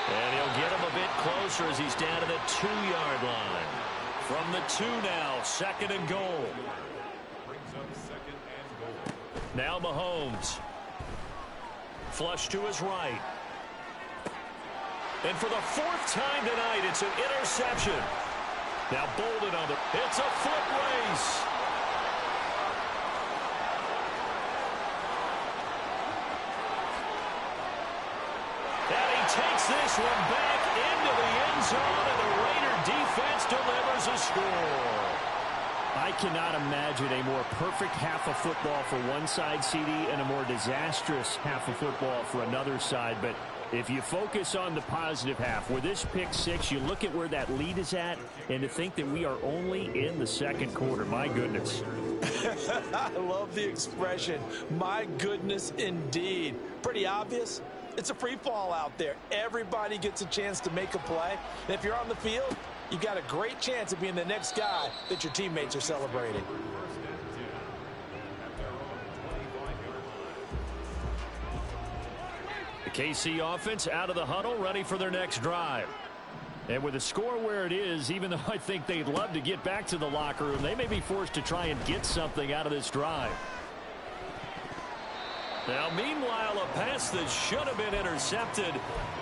And he'll get him a bit closer as he's down to the 2-yard line. From the 2 now, 2nd and goal. Now Mahomes. Flush to his right. And for the 4th time tonight, it's an interception. Now Bolden on the... It's a foot race. And he takes this one back into the end zone, and the Raider defense delivers a score. I cannot imagine a more perfect half of football for one side, CD, and a more disastrous half of football for another side. But if you focus on the positive half, with this pick 6, you look at where that lead is at, and to think that we are only in the 2nd quarter. My goodness. I love the expression, my goodness indeed. Pretty obvious. It's a free fall out there. Everybody gets a chance to make a play. And if you're on the field, you've got a great chance of being the next guy that your teammates are celebrating. The KC offense out of the huddle, ready for their next drive. And with the score where it is, even though I think they'd love to get back to the locker room, they may be forced to try and get something out of this drive. Now, meanwhile, a pass that should have been intercepted,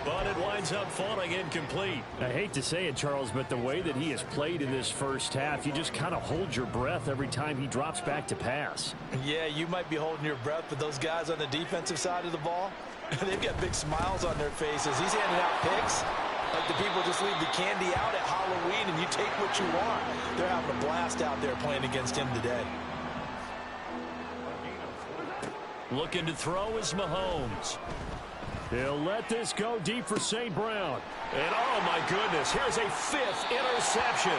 but it winds up falling incomplete. I hate to say it, Charles, but the way that he has played in this first half, you just kind of hold your breath every time he drops back to pass. Yeah, you might be holding your breath, but those guys on the defensive side of the ball, they've got big smiles on their faces. He's handing out picks like the people just leave the candy out at Halloween and you take what you want. They're having a blast out there playing against him today. Looking to throw is Mahomes. He'll let this go deep for St. Brown. And oh my goodness, here's a 5th interception.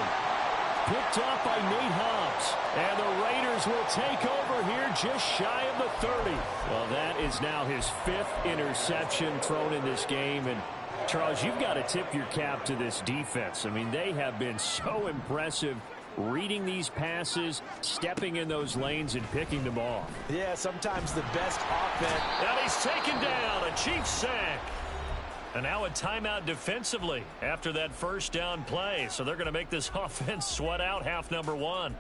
picked off by Nate Hobbs. And the Raiders will take over here just shy of the 30. Well, that is now his 5th interception thrown in this game. And, Charles, you've got to tip your cap to this defense. I mean, they have been so impressive reading these passes, stepping in those lanes, and picking them off. Yeah, sometimes the best offense. And he's taken down, a Chiefs sack. And now a timeout defensively after that first down play. So they're going to make this offense sweat out half number 1.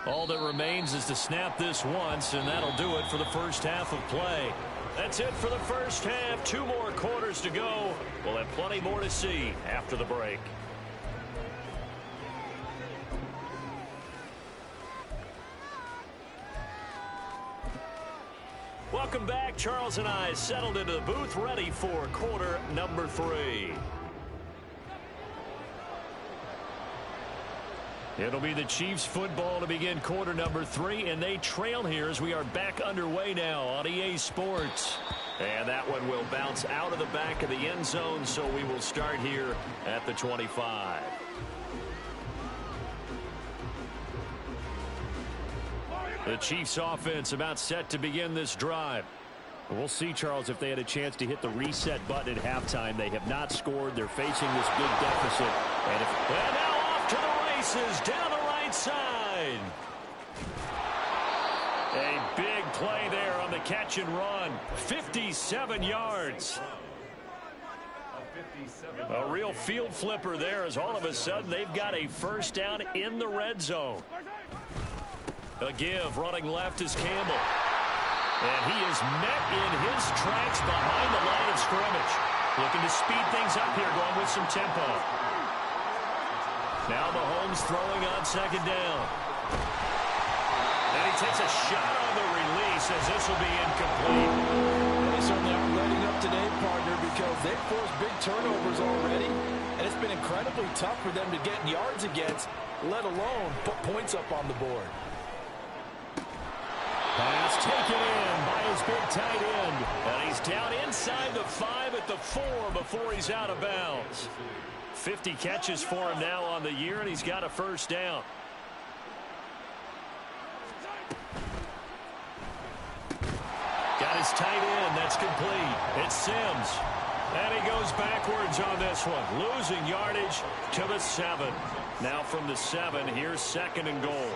All that remains is to snap this once, and that'll do it for the first half of play. That's it for the first half. 2 more quarters to go. We'll have plenty more to see after the break. Welcome back. Charles and I settled into the booth, ready for quarter number 3. It'll be the Chiefs football to begin quarter number 3, and they trail here as we are back underway now on EA Sports. And that one will bounce out of the back of the end zone, so we will start here at the 25. The Chiefs offense about set to begin this drive. We'll see, Charles, if they had a chance to hit the reset button at halftime. They have not scored. They're facing this big deficit. And now off to the races down the right side. A big play there on the catch and run. 57 yards. A real field flipper there as all of a sudden they've got a first down in the red zone. A give running left is Campbell. And he is met in his tracks behind the line of scrimmage. Looking to speed things up here, going with some tempo. Now Mahomes throwing on second down. And he takes a shot on the release as this will be incomplete. They certainly aren't letting up today, partner, because they've forced big turnovers already. And it's been incredibly tough for them to get yards against, let alone put points up on the board. Pass taken in by his big tight end. And he's down inside the 5 at the 4 before he's out of bounds. 50 catches for him now on the year, and he's got a first down. Got his tight end. That's complete. It's Sims. And he goes backwards on this one. Losing yardage to the 7. Now from the 7, here's second and goal.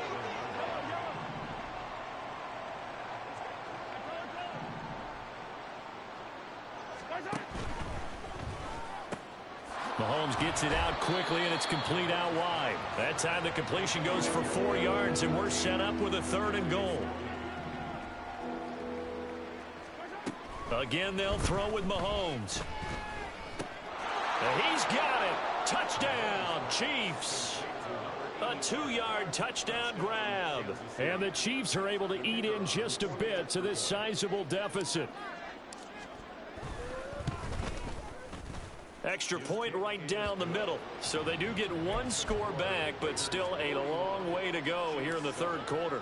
Mahomes gets it out quickly, and it's complete out wide. That time the completion goes for 4 yards, and we're set up with a third and goal. Again, they'll throw with Mahomes. And he's got it. Touchdown, Chiefs. A 2-yard touchdown grab. And the Chiefs are able to eat in just a bit to this sizable deficit. Extra point right down the middle. So they do get 1 score back, but still a long way to go here in the third quarter.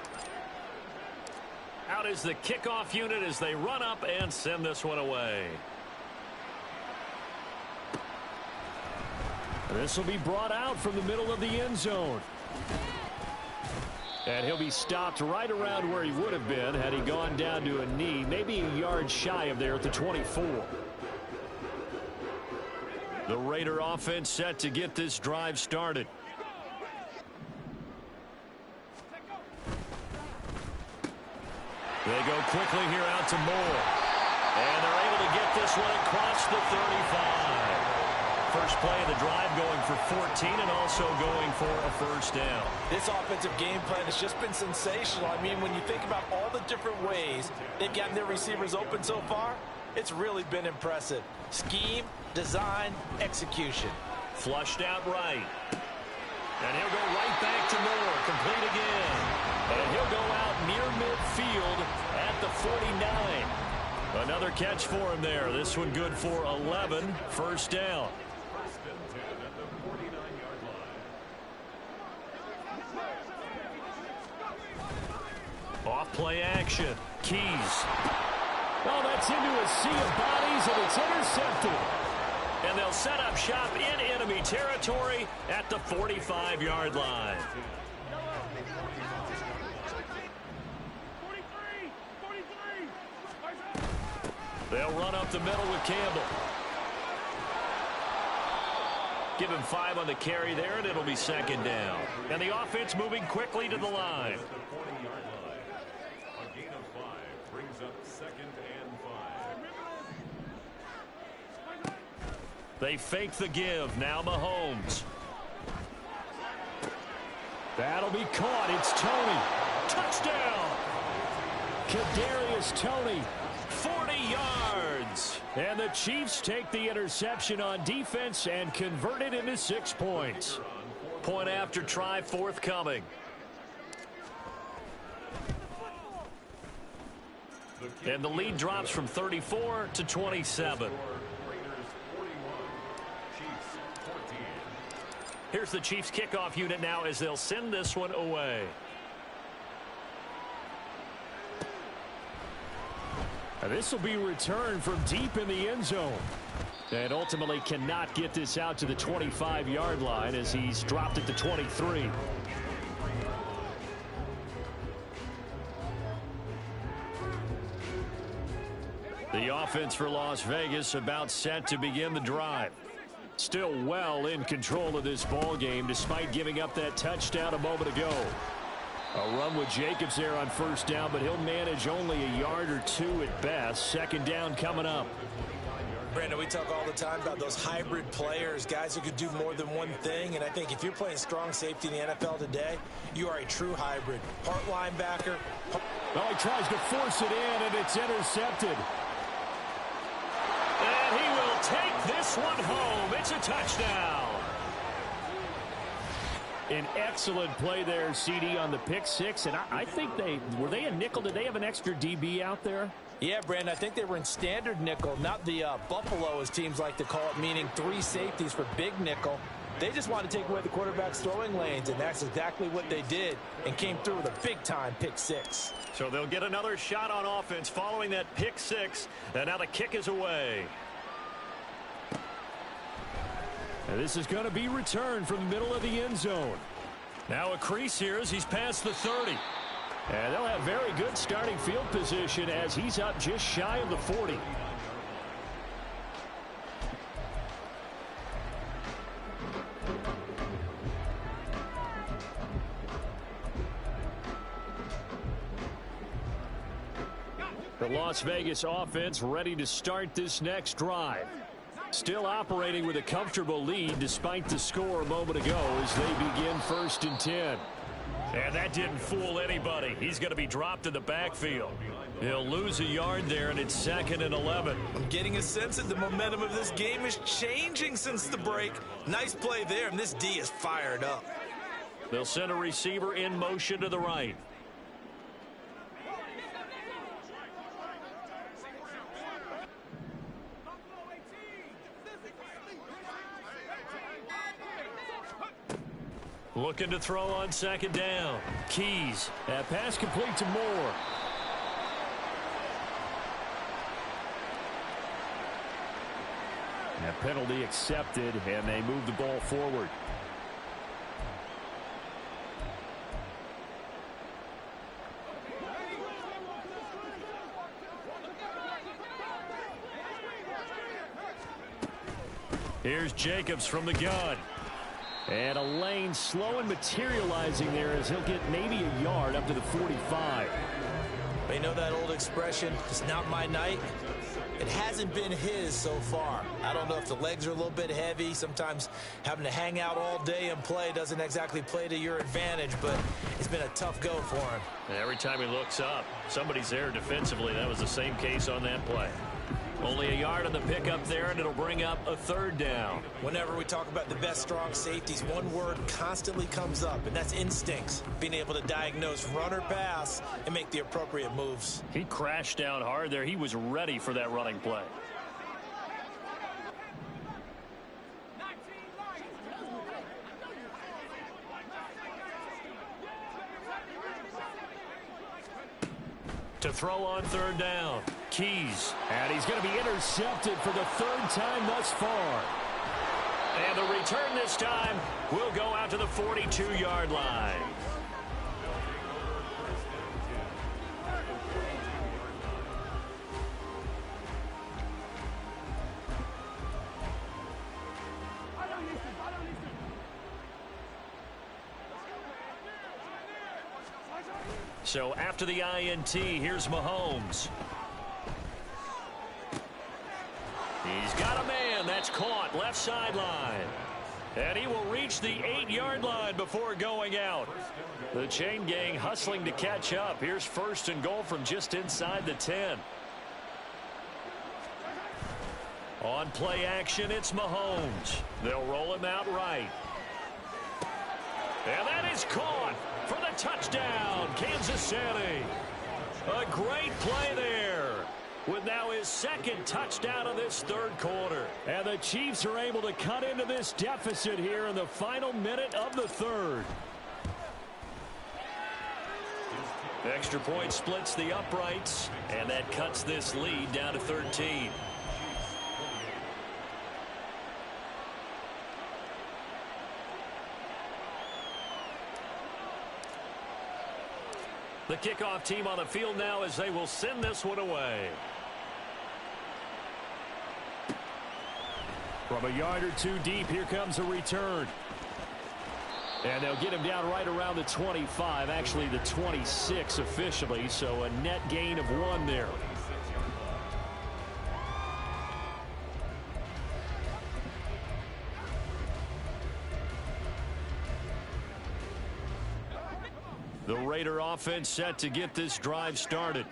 Out is the kickoff unit as they run up and send this one away. This will be brought out from the middle of the end zone. And he'll be stopped right around where he would have been had he gone down to a knee, maybe a yard shy of there at the 24. The Raider offense set to get this drive started. They go quickly here out to Moore. And they're able to get this one across the 35. First play of the drive going for 14 and also going for a first down. This offensive game plan has just been sensational. I mean, when you think about all the different ways they've gotten their receivers open so far, it's really been impressive. Scheme, design, execution. Flushed out right. And he'll go right back to Moore. Complete again. And he'll go out near midfield at the 49. Another catch for him there. This one good for 11. First down. Off play action. Keys. Oh, that's into a sea of bodies. carries, and it's intercepted. And they'll set up shop in enemy territory at the 45-yard line. They'll run up the middle with Campbell. Give him 5 on the carry there, and it'll be second down. And the offense moving quickly to the line. A gain of 5 brings up second and 5. They fake the give. Now Mahomes. That'll be caught. It's Toney. Touchdown. Kadarius Toney. 40 yards. And the Chiefs take the interception on defense and convert it into 6 points. Point after try forthcoming. And the lead drops from 34 to 27. Here's the Chiefs kickoff unit now as they'll send this one away. This will be returned from deep in the end zone. And ultimately cannot get this out to the 25-yard line as he's dropped at the 23. The offense for Las Vegas about set to begin the drive. Still well in control of this ball game despite giving up that touchdown a moment ago. A run with Jacobs there on first down, but he'll manage only a yard or 2 at best. Second down coming up. Brandon, we talk all the time about those hybrid players, guys who could do more than one thing. And I think if you're playing strong safety in the NFL today, you are a true hybrid. Part linebacker. Well, he tries to force it in, and it's intercepted. And he will take this one home. It's a touchdown. An excellent play there, CD, on the pick 6. And I think were they a nickel? Did they have an extra DB out there? Yeah, Brandon, I think they were in standard nickel, not the Buffalo, as teams like to call it, meaning 3 safeties for big nickel. They just wanted to take away the quarterback's throwing lanes, and that's exactly what they did and came through with a big-time pick 6. So they'll get another shot on offense following that pick 6, and now the kick is away. And this is going to be returned from the middle of the end zone. Now a crease here as he's past the 30. And they'll have very good starting field position as he's up just shy of the 40. The Las Vegas offense ready to start this next drive. Still operating with a comfortable lead despite the score a moment ago as they begin 1st and 10. And that didn't fool anybody. He's going to be dropped in the backfield. He'll lose a yard there, and it's 2nd and 11. I'm getting a sense that the momentum of this game is changing since the break. Nice play there, and this D is fired up. They'll send a receiver in motion to the right. Looking to throw on 2nd down. Keys. That pass complete to Moore. That penalty accepted, and they move the ball forward. Here's Jacobs from the gun. And a lane slow and materializing there as he'll get maybe a yard up to the 45. You know that old expression, it's not my night? It hasn't been his so far. I don't know if the legs are a little bit heavy. Sometimes having to hang out all day and play doesn't exactly play to your advantage, but it's been a tough go for him. Every time he looks up, somebody's there defensively. That was the same case on that play. Only a yard on the pickup there, and it'll bring up a 3rd down. Whenever we talk about the best strong safeties, one word constantly comes up, and that's instincts. Being able to diagnose run or pass and make the appropriate moves. He crashed down hard there. He was ready for that running play. To throw on third down, Keys. And he's going to be intercepted for the third time thus far. And the return this time will go out to the 42-yard line. So after the INT, here's Mahomes. He's got a man. That's caught left sideline. And he will reach the 8-yard line before going out. The chain gang hustling to catch up. Here's first and goal from just inside the 10. On play action, it's Mahomes. They'll roll him out right. And that is caught for the touchdown, Kansas City. A great play there, with now his second touchdown of this third quarter. And the Chiefs are able to cut into this deficit here in the final minute of the third. Extra point splits the uprights, and that cuts this lead down to 13. The kickoff team on the field now as they will send this one away. From a yard or two deep, here comes a return. And they'll get him down right around the 25, actually the 26 officially, so a net gain of 1 there. The Raider offense set to get this drive started.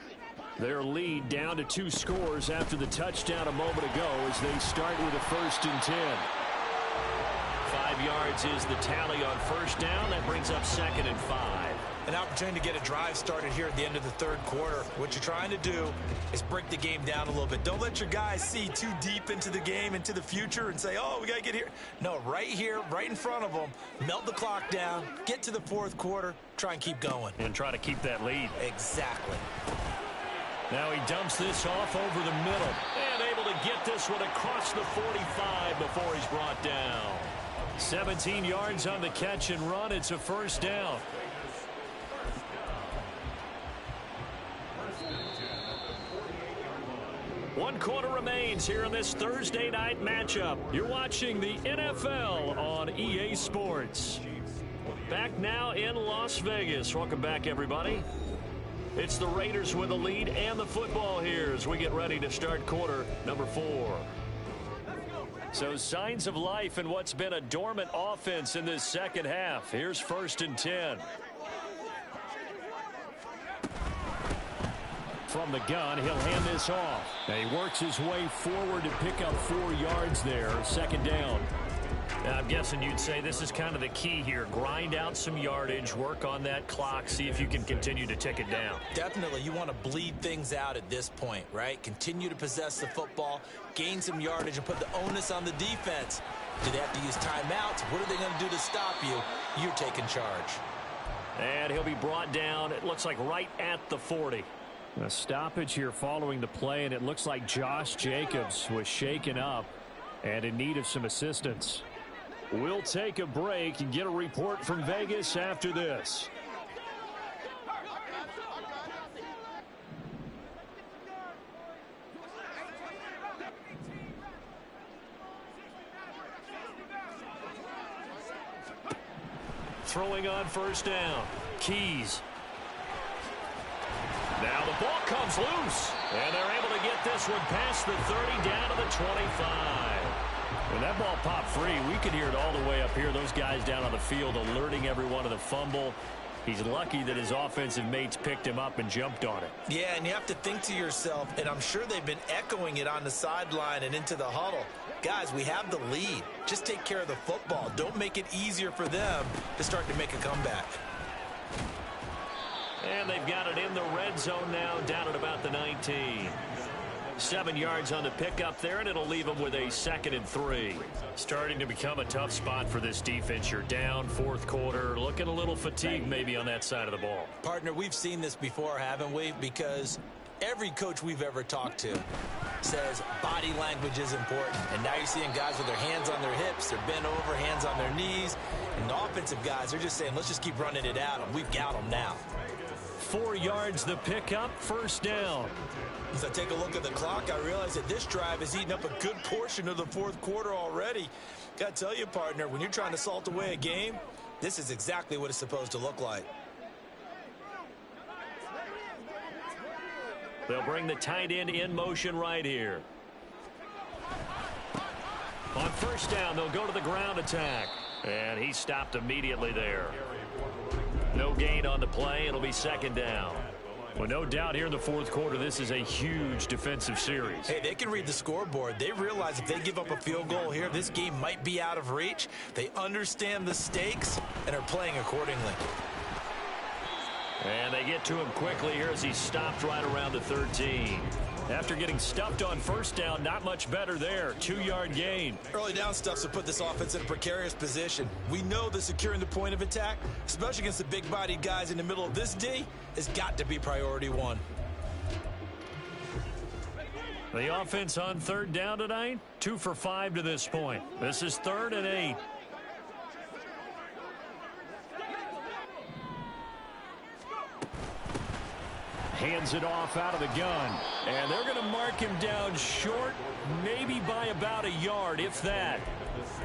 Their lead down to 2 scores after the touchdown a moment ago as they start with a 1st and 10. 5 yards is the tally on first down. That brings up 2nd and 5. An opportunity to get a drive started here at the end of the third quarter. What you're trying to do is break the game down a little bit. Don't let your guys see too deep into the game, into the future, and say, oh, we got to get here. No, right here, right in front of them, melt the clock down, get to the fourth quarter, try and keep going. And try to keep that lead. Exactly. Now he dumps this off over the middle. And able to get this one across the 45 before he's brought down. 17 yards on the catch and run. It's a first down. One quarter remains here in this Thursday night matchup. You're watching the NFL on EA Sports. Back now in Las Vegas. Welcome back, everybody. It's the Raiders with the lead and the football here as we get ready to start quarter number 4. So signs of life in what's been a dormant offense in this second half. Here's 1st and 10. From the gun, he'll hand this off. And he works his way forward to pick up 4 yards there. 2nd down. I'm guessing you'd say this is kind of the key here. Grind out some yardage, work on that clock, see if you can continue to tick it down. Definitely. You want to bleed things out at this point, right? Continue to possess the football, gain some yardage, and put the onus on the defense. Do they have to use timeouts? What are they going to do to stop you? You're taking charge. And he'll be brought down, it looks like right at the 40. A stoppage here following the play, and it looks like Josh Jacobs was shaken up and in need of some assistance. We'll take a break and get a report from Vegas after this. Throwing on first down. Keys. Now the ball comes loose, and they're able to get this one past the 30 down to the 25. When that ball popped free, we could hear it all the way up here. Those guys down on the field alerting everyone of the fumble. He's lucky that his offensive mates picked him up and jumped on it. Yeah, and you have to think to yourself, and I'm sure they've been echoing it on the sideline and into the huddle. Guys, we have the lead. Just take care of the football. Don't make it easier for them to start to make a comeback. And they've got it in the red zone now, down at about the 19. 7 yards on the pickup there, and it'll leave them with a 2nd and 3. Starting to become a tough spot for this defense. You're down, fourth quarter, looking a little fatigued maybe on that side of the ball. Partner, we've seen this before, haven't we? Because every coach we've ever talked to says body language is important. And now you're seeing guys with their hands on their hips, they're bent over, hands on their knees. And the offensive guys, they're just saying, let's just keep running it at them. We've got them now. 4 yards the pickup, first down. As I take a look at the clock, I realize that this drive has eaten up a good portion of the fourth quarter already. Got to tell you, partner, when you're trying to salt away a game, this is exactly what it's supposed to look like. They'll bring the tight end in motion right here. On first down, they'll go to the ground attack. And he stopped immediately there. No gain on the play. It'll be 2nd down. Well, no doubt here in the fourth quarter, this is a huge defensive series. Hey, they can read the scoreboard. They realize if they give up a field goal here, this game might be out of reach. They understand the stakes and are playing accordingly. And they get to him quickly here as he stopped right around the 13. After getting stuffed on first down, not much better there. 2-yard gain. Early down stuff's to put this offense in a precarious position. We know that securing the point of attack, especially against the big-bodied guys in the middle of this D, has got to be priority one. The offense on 3rd down tonight, 2 for 5 to this point. This is 3rd and 8. Hands it off out of the gun. And they're going to mark him down short, maybe by about a yard, if that.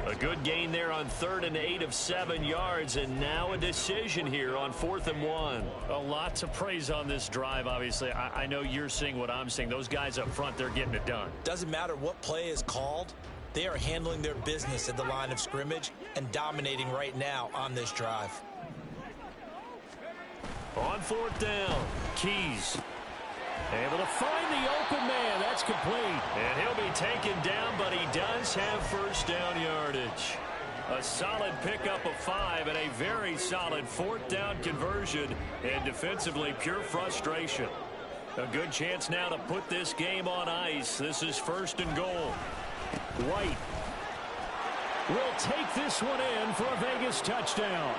A good gain there on 3rd and 8 of 7 yards, and now a decision here on 4th and 1. A lot to praise on this drive, obviously. I know you're seeing what I'm seeing. Those guys up front, they're getting it done. Doesn't matter what play is called. They are handling their business at the line of scrimmage and dominating right now on this drive. On 4th down, Keys able to find the open man. That's complete. And he'll be taken down, but he does have first down yardage. A solid pickup of 5 and a very solid 4th down conversion. And defensively, pure frustration. A good chance now to put this game on ice. This is 1st and goal. White will take this one in for a Vegas touchdown.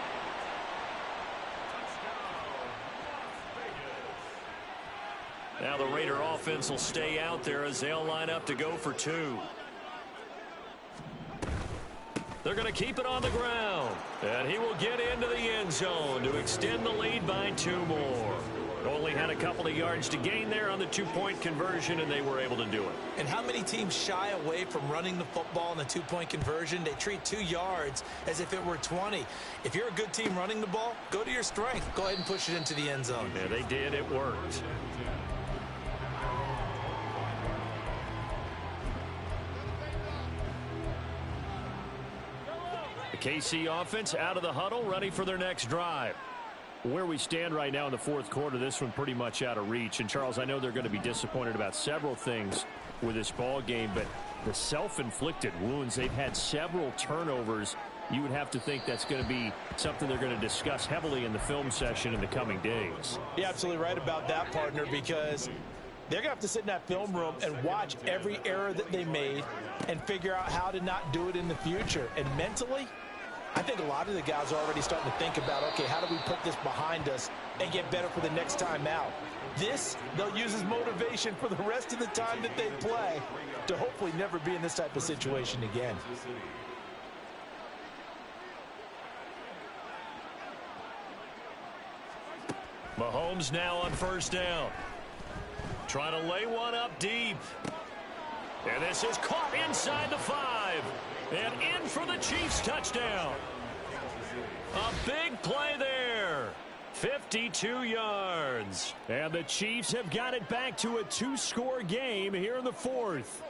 Now the Raider offense will stay out there as they'll line up to go for 2. They're going to keep it on the ground. And he will get into the end zone to extend the lead by 2 more. Only had a couple of yards to gain there on the 2-point conversion, and they were able to do it. And how many teams shy away from running the football in the 2-point conversion? They treat 2 yards as if it were 20. If you're a good team running the ball, go to your strength. Go ahead and push it into the end zone. Yeah, they did. It worked. KC offense out of the huddle, ready for their next drive. Where we stand right now in the fourth quarter, this one pretty much out of reach. And, Charles, I know they're going to be disappointed about several things with this ball game, but the self-inflicted wounds, they've had several turnovers. You would have to think that's going to be something they're going to discuss heavily in the film session in the coming days. You're absolutely right about that, partner, because they're going to have to sit in that film room and watch every error that they made and figure out how to not do it in the future. And mentally, I think a lot of the guys are already starting to think about, okay, how do we put this behind us and get better for the next time out? This, they'll use as motivation for the rest of the time that they play to hopefully never be in this type of situation again. Mahomes now on first down. Trying to lay one up deep. And this is caught inside the 5. And in for the Chiefs touchdown. A big play there. 52 yards. And the Chiefs have got it back to a 2-score game here in the fourth.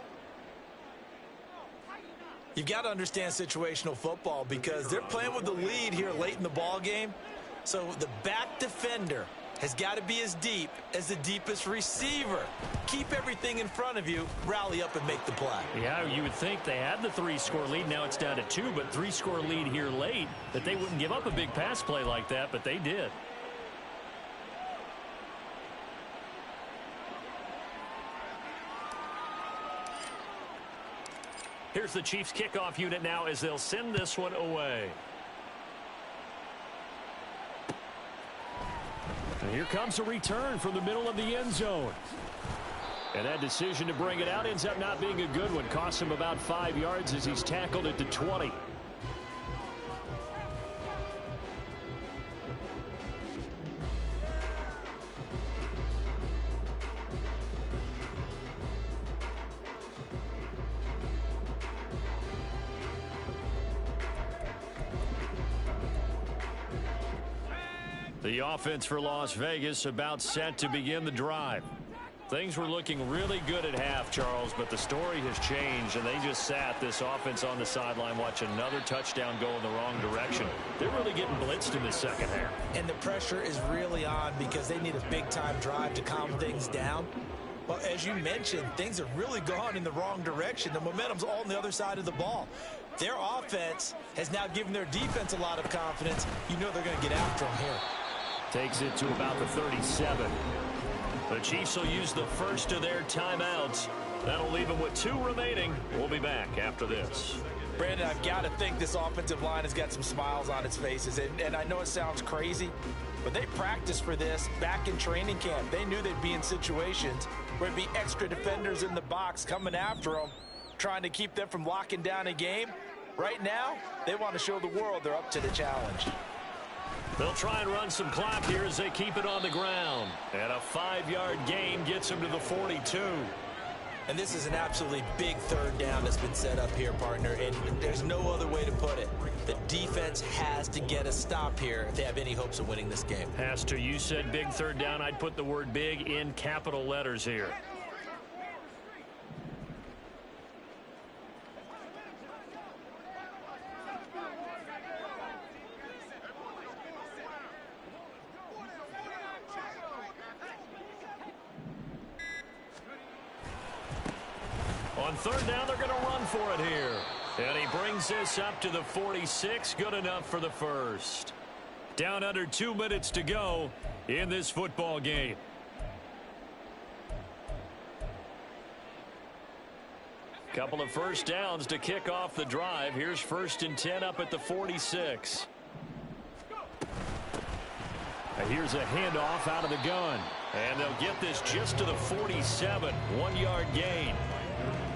You've got to understand situational football because they're playing with the lead here late in the ball game. So the back defender has got to be as deep as the deepest receiver. Keep everything in front of you, rally up and make the play. Yeah, you would think they had the 3-score lead. Now it's down to 2, but 3-score lead here late, that they wouldn't give up a big pass play like that, but they did. Here's the Chiefs kickoff unit now as they'll send this one away. And here comes a return from the middle of the end zone. And that decision to bring it out ends up not being a good one. Costs him about 5 yards as he's tackled at the 20. The offense for Las Vegas about set to begin the drive. Things were looking really good at half, Charles, but the story has changed, and they just sat this offense on the sideline watching another touchdown go in the wrong direction. They're really getting blitzed in the second half. And the pressure is really on because they need a big-time drive to calm things down. Well, as you mentioned, things have really gone in the wrong direction. The momentum's all on the other side of the ball. Their offense has now given their defense a lot of confidence. You know they're going to get after them here. Takes it to about the 37. The Chiefs will use the first of their timeouts. That'll leave them with 2 remaining. We'll be back after this. Brandon, I've got to think this offensive line has got some smiles on its faces. And I know it sounds crazy, but they practiced for this back in training camp. They knew they'd be in situations where it'd be extra defenders in the box coming after them, trying to keep them from locking down a game. Right now, they want to show the world they're up to the challenge. They'll try and run some clock here as they keep it on the ground. And a 5-yard gain gets them to the 42. And this is an absolutely big third down that's been set up here, partner. And there's no other way to put it. The defense has to get a stop here if they have any hopes of winning this game. Has to. You said big third down. I'd put the word big in capital letters here. On third down, they're going to run for it here. And he brings this up to the 46. Good enough for the first. Down under 2 minutes to go in this football game. Couple of first downs to kick off the drive. Here's 1st and 10 up at the 46. Here's a handoff out of the gun. And they'll get this just to the 47. 1-yard gain.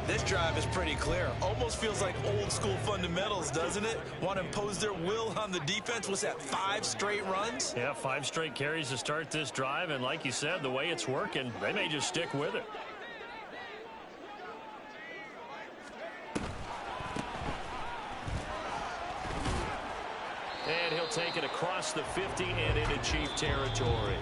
This drive is pretty clear. Almost feels like old school fundamentals, doesn't it? Want to impose their will on the defense. What's that, 5 straight runs? Yeah, 5 straight carries to start this drive. And like you said, the way it's working, they may just stick with it. And he'll take it across the 50 and into Chief territory.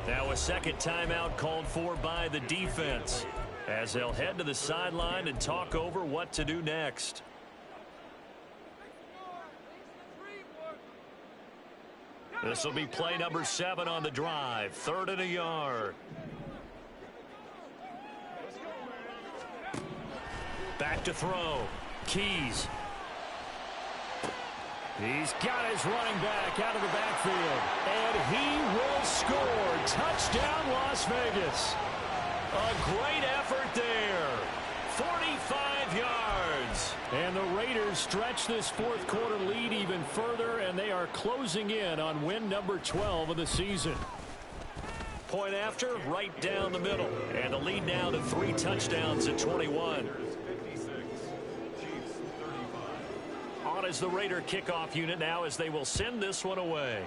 Now a second timeout called for by the defense, as they'll head to the sideline and talk over what to do next. This will be play number 7 on the drive. 3rd and a yard. Back to throw. Keys. He's got his running back out of the backfield. And he will score. Touchdown, Las Vegas. A great effort there. 45 yards. And the Raiders stretch this fourth quarter lead even further, and they are closing in on win number 12 of the season. Point after, right down the middle. And the lead now to 3 touchdowns at 21. On is the Raider kickoff unit now as they will send this one away.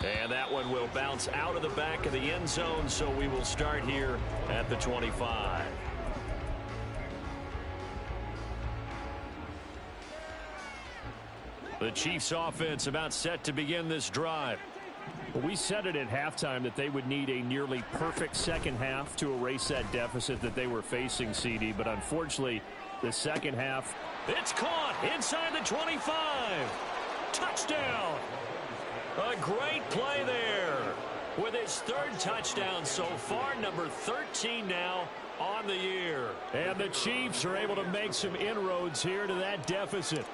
And that one will bounce out of the back of the end zone, so we will start here at the 25. The Chiefs offense about set to begin this drive. Well, we said it at halftime that they would need a nearly perfect second half to erase that deficit that they were facing, CD, but unfortunately the second half. It's caught inside the 25. Touchdown. A great play there with his 3rd touchdown so far, number 13 now on the year. And the Chiefs are able to make some inroads here to that deficit.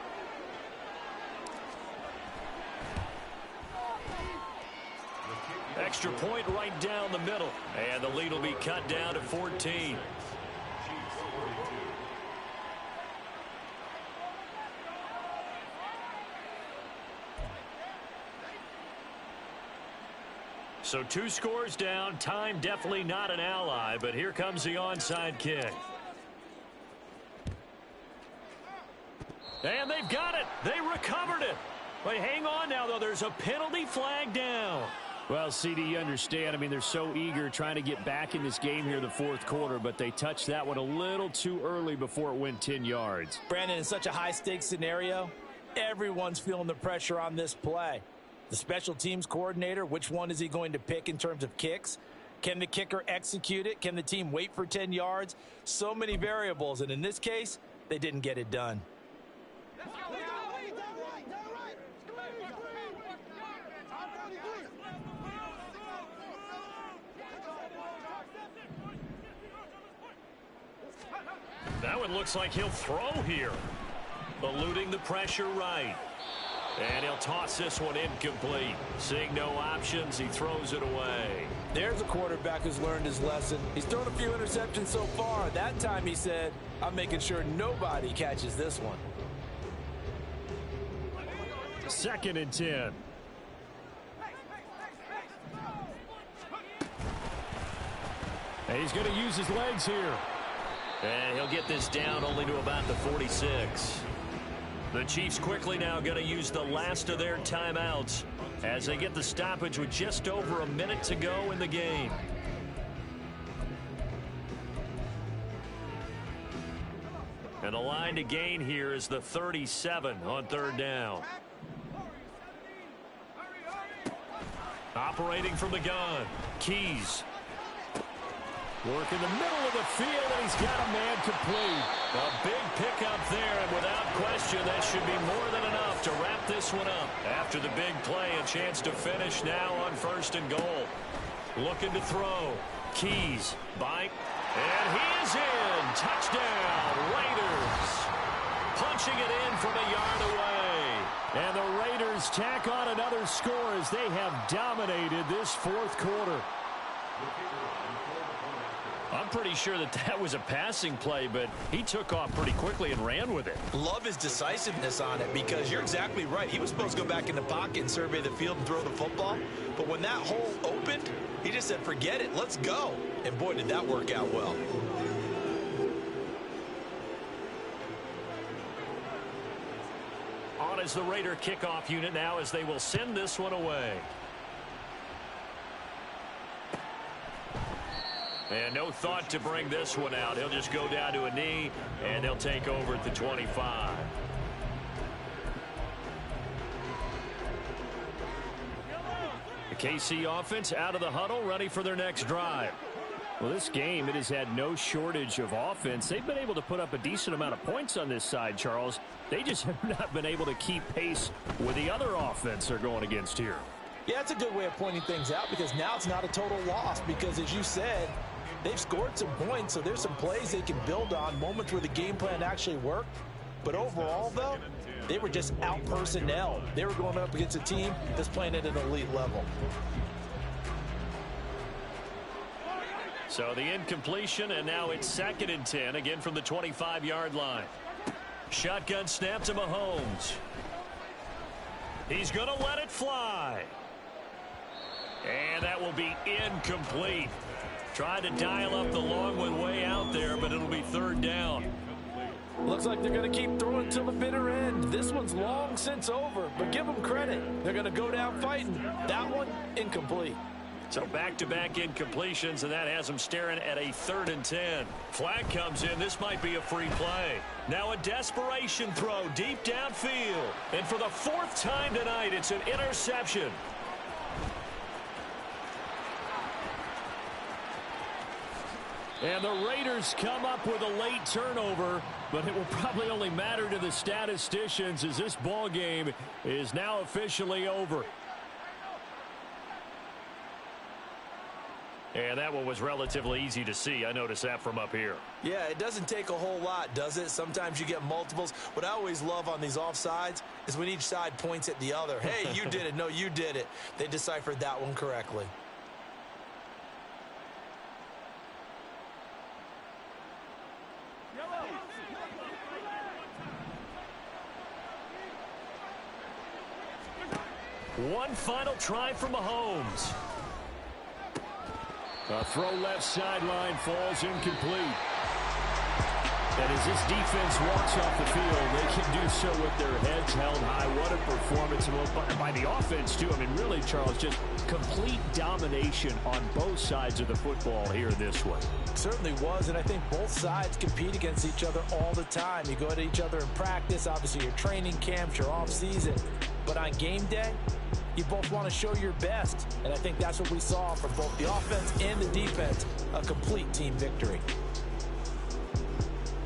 extra point right down the middle. And the lead will be cut down to 14. So 2 scores down. Time definitely not an ally, but here comes the onside kick. And they've got it. They recovered it. But hang on now, though. There's a penalty flag down. Well, CD, you understand. I mean, they're so eager trying to get back in this game here in the fourth quarter, but they touched that one a little too early before it went 10 yards. Brandon, in such a high-stakes scenario, everyone's feeling the pressure on this play. The special teams coordinator, which one is he going to pick in terms of kicks? Can the kicker execute it? Can the team wait for 10 yards? So many variables, and in this case, they didn't get it done. That one looks like he'll throw here. Eluding the pressure right. And he'll toss this one incomplete. Seeing no options, he throws it away. There's a quarterback who's learned his lesson. He's thrown a few interceptions so far. That time he said, I'm making sure nobody catches this one. 2nd and 10. And he's going to use his legs here. And he'll get this down only to about the 46. The Chiefs quickly now going to use the last of their timeouts as they get the stoppage with just over a minute to go in the game. And the line to gain here is the 37 on 3rd down. Operating from the gun, Keys. Work in the middle of the field, and he's got a man complete. A big pickup there, and without question, that should be more than enough to wrap this one up. After the big play, a chance to finish now on 1st and goal. Looking to throw. Keys, bite, and he is in. Touchdown, Raiders. Punching it in from a yard away. And the Raiders tack on another score as they have dominated this 4th quarter. I'm pretty sure that was a passing play, but he took off pretty quickly and ran with it. Love his decisiveness on it because you're exactly right. He was supposed to go back in the pocket and survey the field and throw the football. But when that hole opened, he just said, forget it, let's go. And boy, did that work out well. On is the Raider kickoff unit now as they will send this one away. And no thought to bring this one out. He'll just go down to a knee, and they'll take over at the 25. The KC offense out of the huddle, ready for their next drive. Well, this game, it has had no shortage of offense. They've been able to put up a decent amount of points on this side, Charles. They just have not been able to keep pace with the other offense they're going against here. Yeah, that's a good way of pointing things out because now it's not a total loss because, as you said, they've scored some points, so there's some plays they can build on, moments where the game plan actually worked. But overall, though, they were just out-personnel. They were going up against a team that's playing at an elite level. So the incompletion, and now it's 2nd and 10, again from the 25-yard line. Shotgun snap to Mahomes. He's going to let it fly. And that will be incomplete. Tried to dial up the long one way out there, but it'll be 3rd down. Looks like they're going to keep throwing till the bitter end. This one's long since over, but give them credit. They're going to go down fighting. That one, incomplete. So back-to-back incompletions, and that has them staring at a 3rd and 10. Flag comes in. This might be a free play. Now a desperation throw deep downfield. And for the 4th time tonight, it's an interception. And the Raiders come up with a late turnover, but it will probably only matter to the statisticians as this ball game is now officially over. And that one was relatively easy to see. I noticed that from up here. Yeah, it doesn't take a whole lot, does it? Sometimes you get multiples. What I always love on these offsides is when each side points at the other. Hey, you did it. No, you did it. They deciphered that one correctly. One final try for Mahomes. A throw left sideline falls incomplete. And as this defense walks off the field, they can do so with their heads held high. What a performance by the offense, too. I mean, really, Charles, just complete domination on both sides of the football here this one. Certainly was, and I think both sides compete against each other all the time. You go at each other in practice, obviously your training camps, your off-season. But on game day, you both want to show your best. And I think that's what we saw from both the offense and the defense, a complete team victory.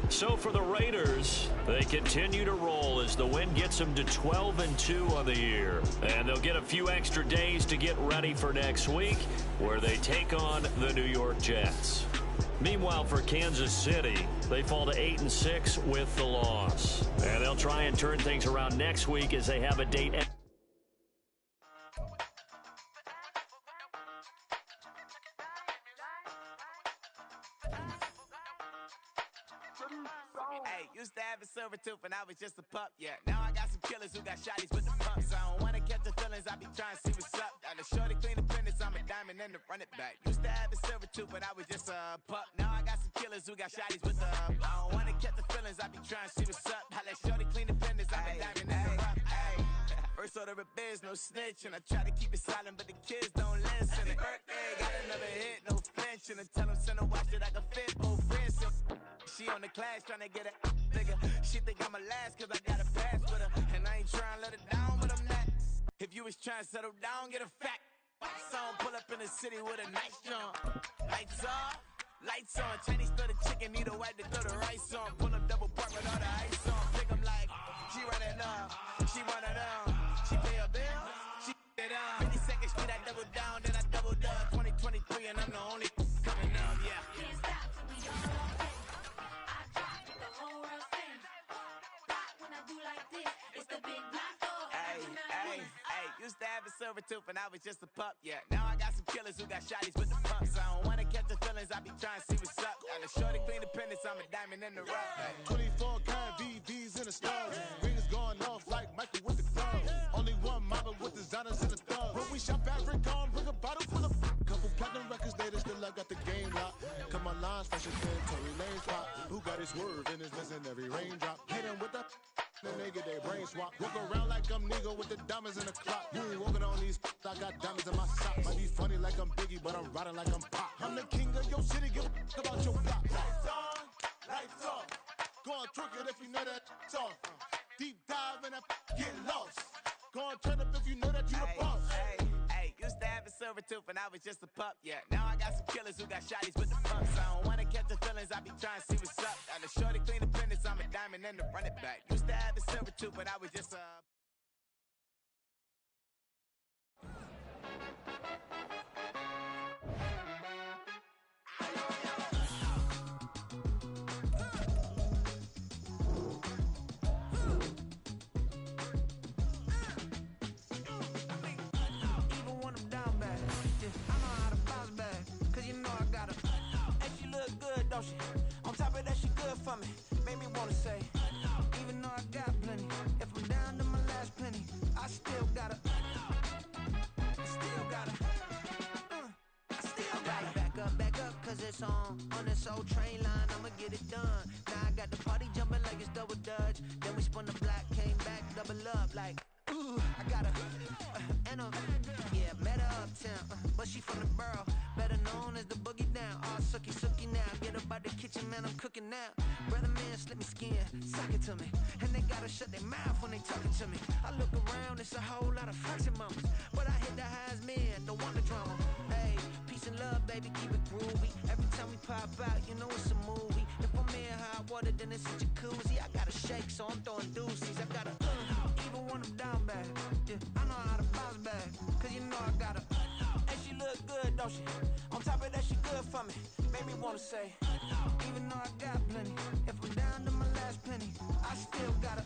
So for the Raiders, they continue to roll as the win gets them to 12-2 on the year. And they'll get a few extra days to get ready for next week, where they take on the New York Jets. Meanwhile, for Kansas City, they fall to 8-6 with the loss. And they'll try and turn things around next week as they have a date. Hey, used to have a silver tooth when I was just a pup, yeah. Now I got some killers who got shotties with the pumps. I don't wanna catch the feelings, I be trying to see what's up. Got a shorty clean the fitness, I'm a diamond and to run it back. Used to have a silver tooth when I was just a pup. Now I got some killers who got shotties with the I don't wanna catch the feelings, I be trying to see what's up. I let shorty clean the fitness, I'm a diamond and to run it back. First order of biz, no snitch, and I try to keep it silent, but the kids don't listen. Birthday, got another hit, no flinch, and I tell them send a watch that I can fit both wrists. She on the class trying to get it bigger. She think I'm a last cause I got a pass with her. And I ain't trying to let it down, but I'm not. If you was trying to settle down, get a fact. Song pull up in the city with a nice jump. Lights off, lights on. Chinese throw the chicken, need a wipe to throw the rice on. Pull up double park with all the ice on. Pick 'em like, she running up, she running down. She pay her bill, she it up. 50 seconds, she that double down, then I doubled up. 2023 and I'm the only coming up, yeah. Used to have a silver tooth when I was just a pup, yeah. Now I got some killers who got shotties with the pumps. I don't wanna catch the feelings, I be trying to see what's up. Got a shorty clean the pendants, I'm a diamond in the rough. 24 karat VVs in the stars. Rings going off like Michael with the gloves. Only one model with designers in the thugs. When we shop at Rick on, bring a bottle full of couple platinum records later, still I got the game locked. Come on, lines, fashion fit, Tory Lane spot. Who got his swerve and is missing every raindrop? Hit him with the then they get their brain swap. Walk around like I'm nigga with the diamonds in the clock. You ain't walking on these I got diamonds in my socks. Might be funny like I'm Biggie, but I'm riding like I'm Pop. I'm the king of your city, give a about your block. Lights on, lights off. Go on, twerk it if you know that it's off. Deep dive and get lost. Go on, turn up if you know that you the boss. Used to have a silver tooth when I was just a pup, yeah. Now I got some killers who got shotties with the pumps. I don't wanna catch the feelings, I be trying to see what's up. Got a shorty clean the pendants, I'm a diamond and to run it back. Used to have a silver tooth when I was just a on top of that, she good for me. Made me wanna say, even though I got plenty, if I'm down to my last penny, I still gotta back up, cause it's on this old train line, I'ma get it done. Now I got the party jumping like it's double dutch. Then we spun the block, came back, double up, like, ooh, I got a, yeah, met her uptown, but she from the borough, better known as the boogie down. All sucky now, get up out the kitchen, man, I'm cooking now. Brother man, slip me skin, suck it to me, and they gotta shut their mouth when they talking to me. I look around, it's a whole lot of fraction mamas, but I hit the highs, man, don't want the drama. Hey, peace and love, baby, keep it groovy. Every time we pop out, you know it's a movie. If I'm in hot water, then it's a jacuzzi. I gotta shake, so I'm throwing deuces. I gotta, even when I'm down bad, yeah, I know how to bounce back, cause you know I gotta, and she look good, don't she? On top of that, she good for me. Made me wanna say, even though I got plenty, if I'm down to my last penny, I still gotta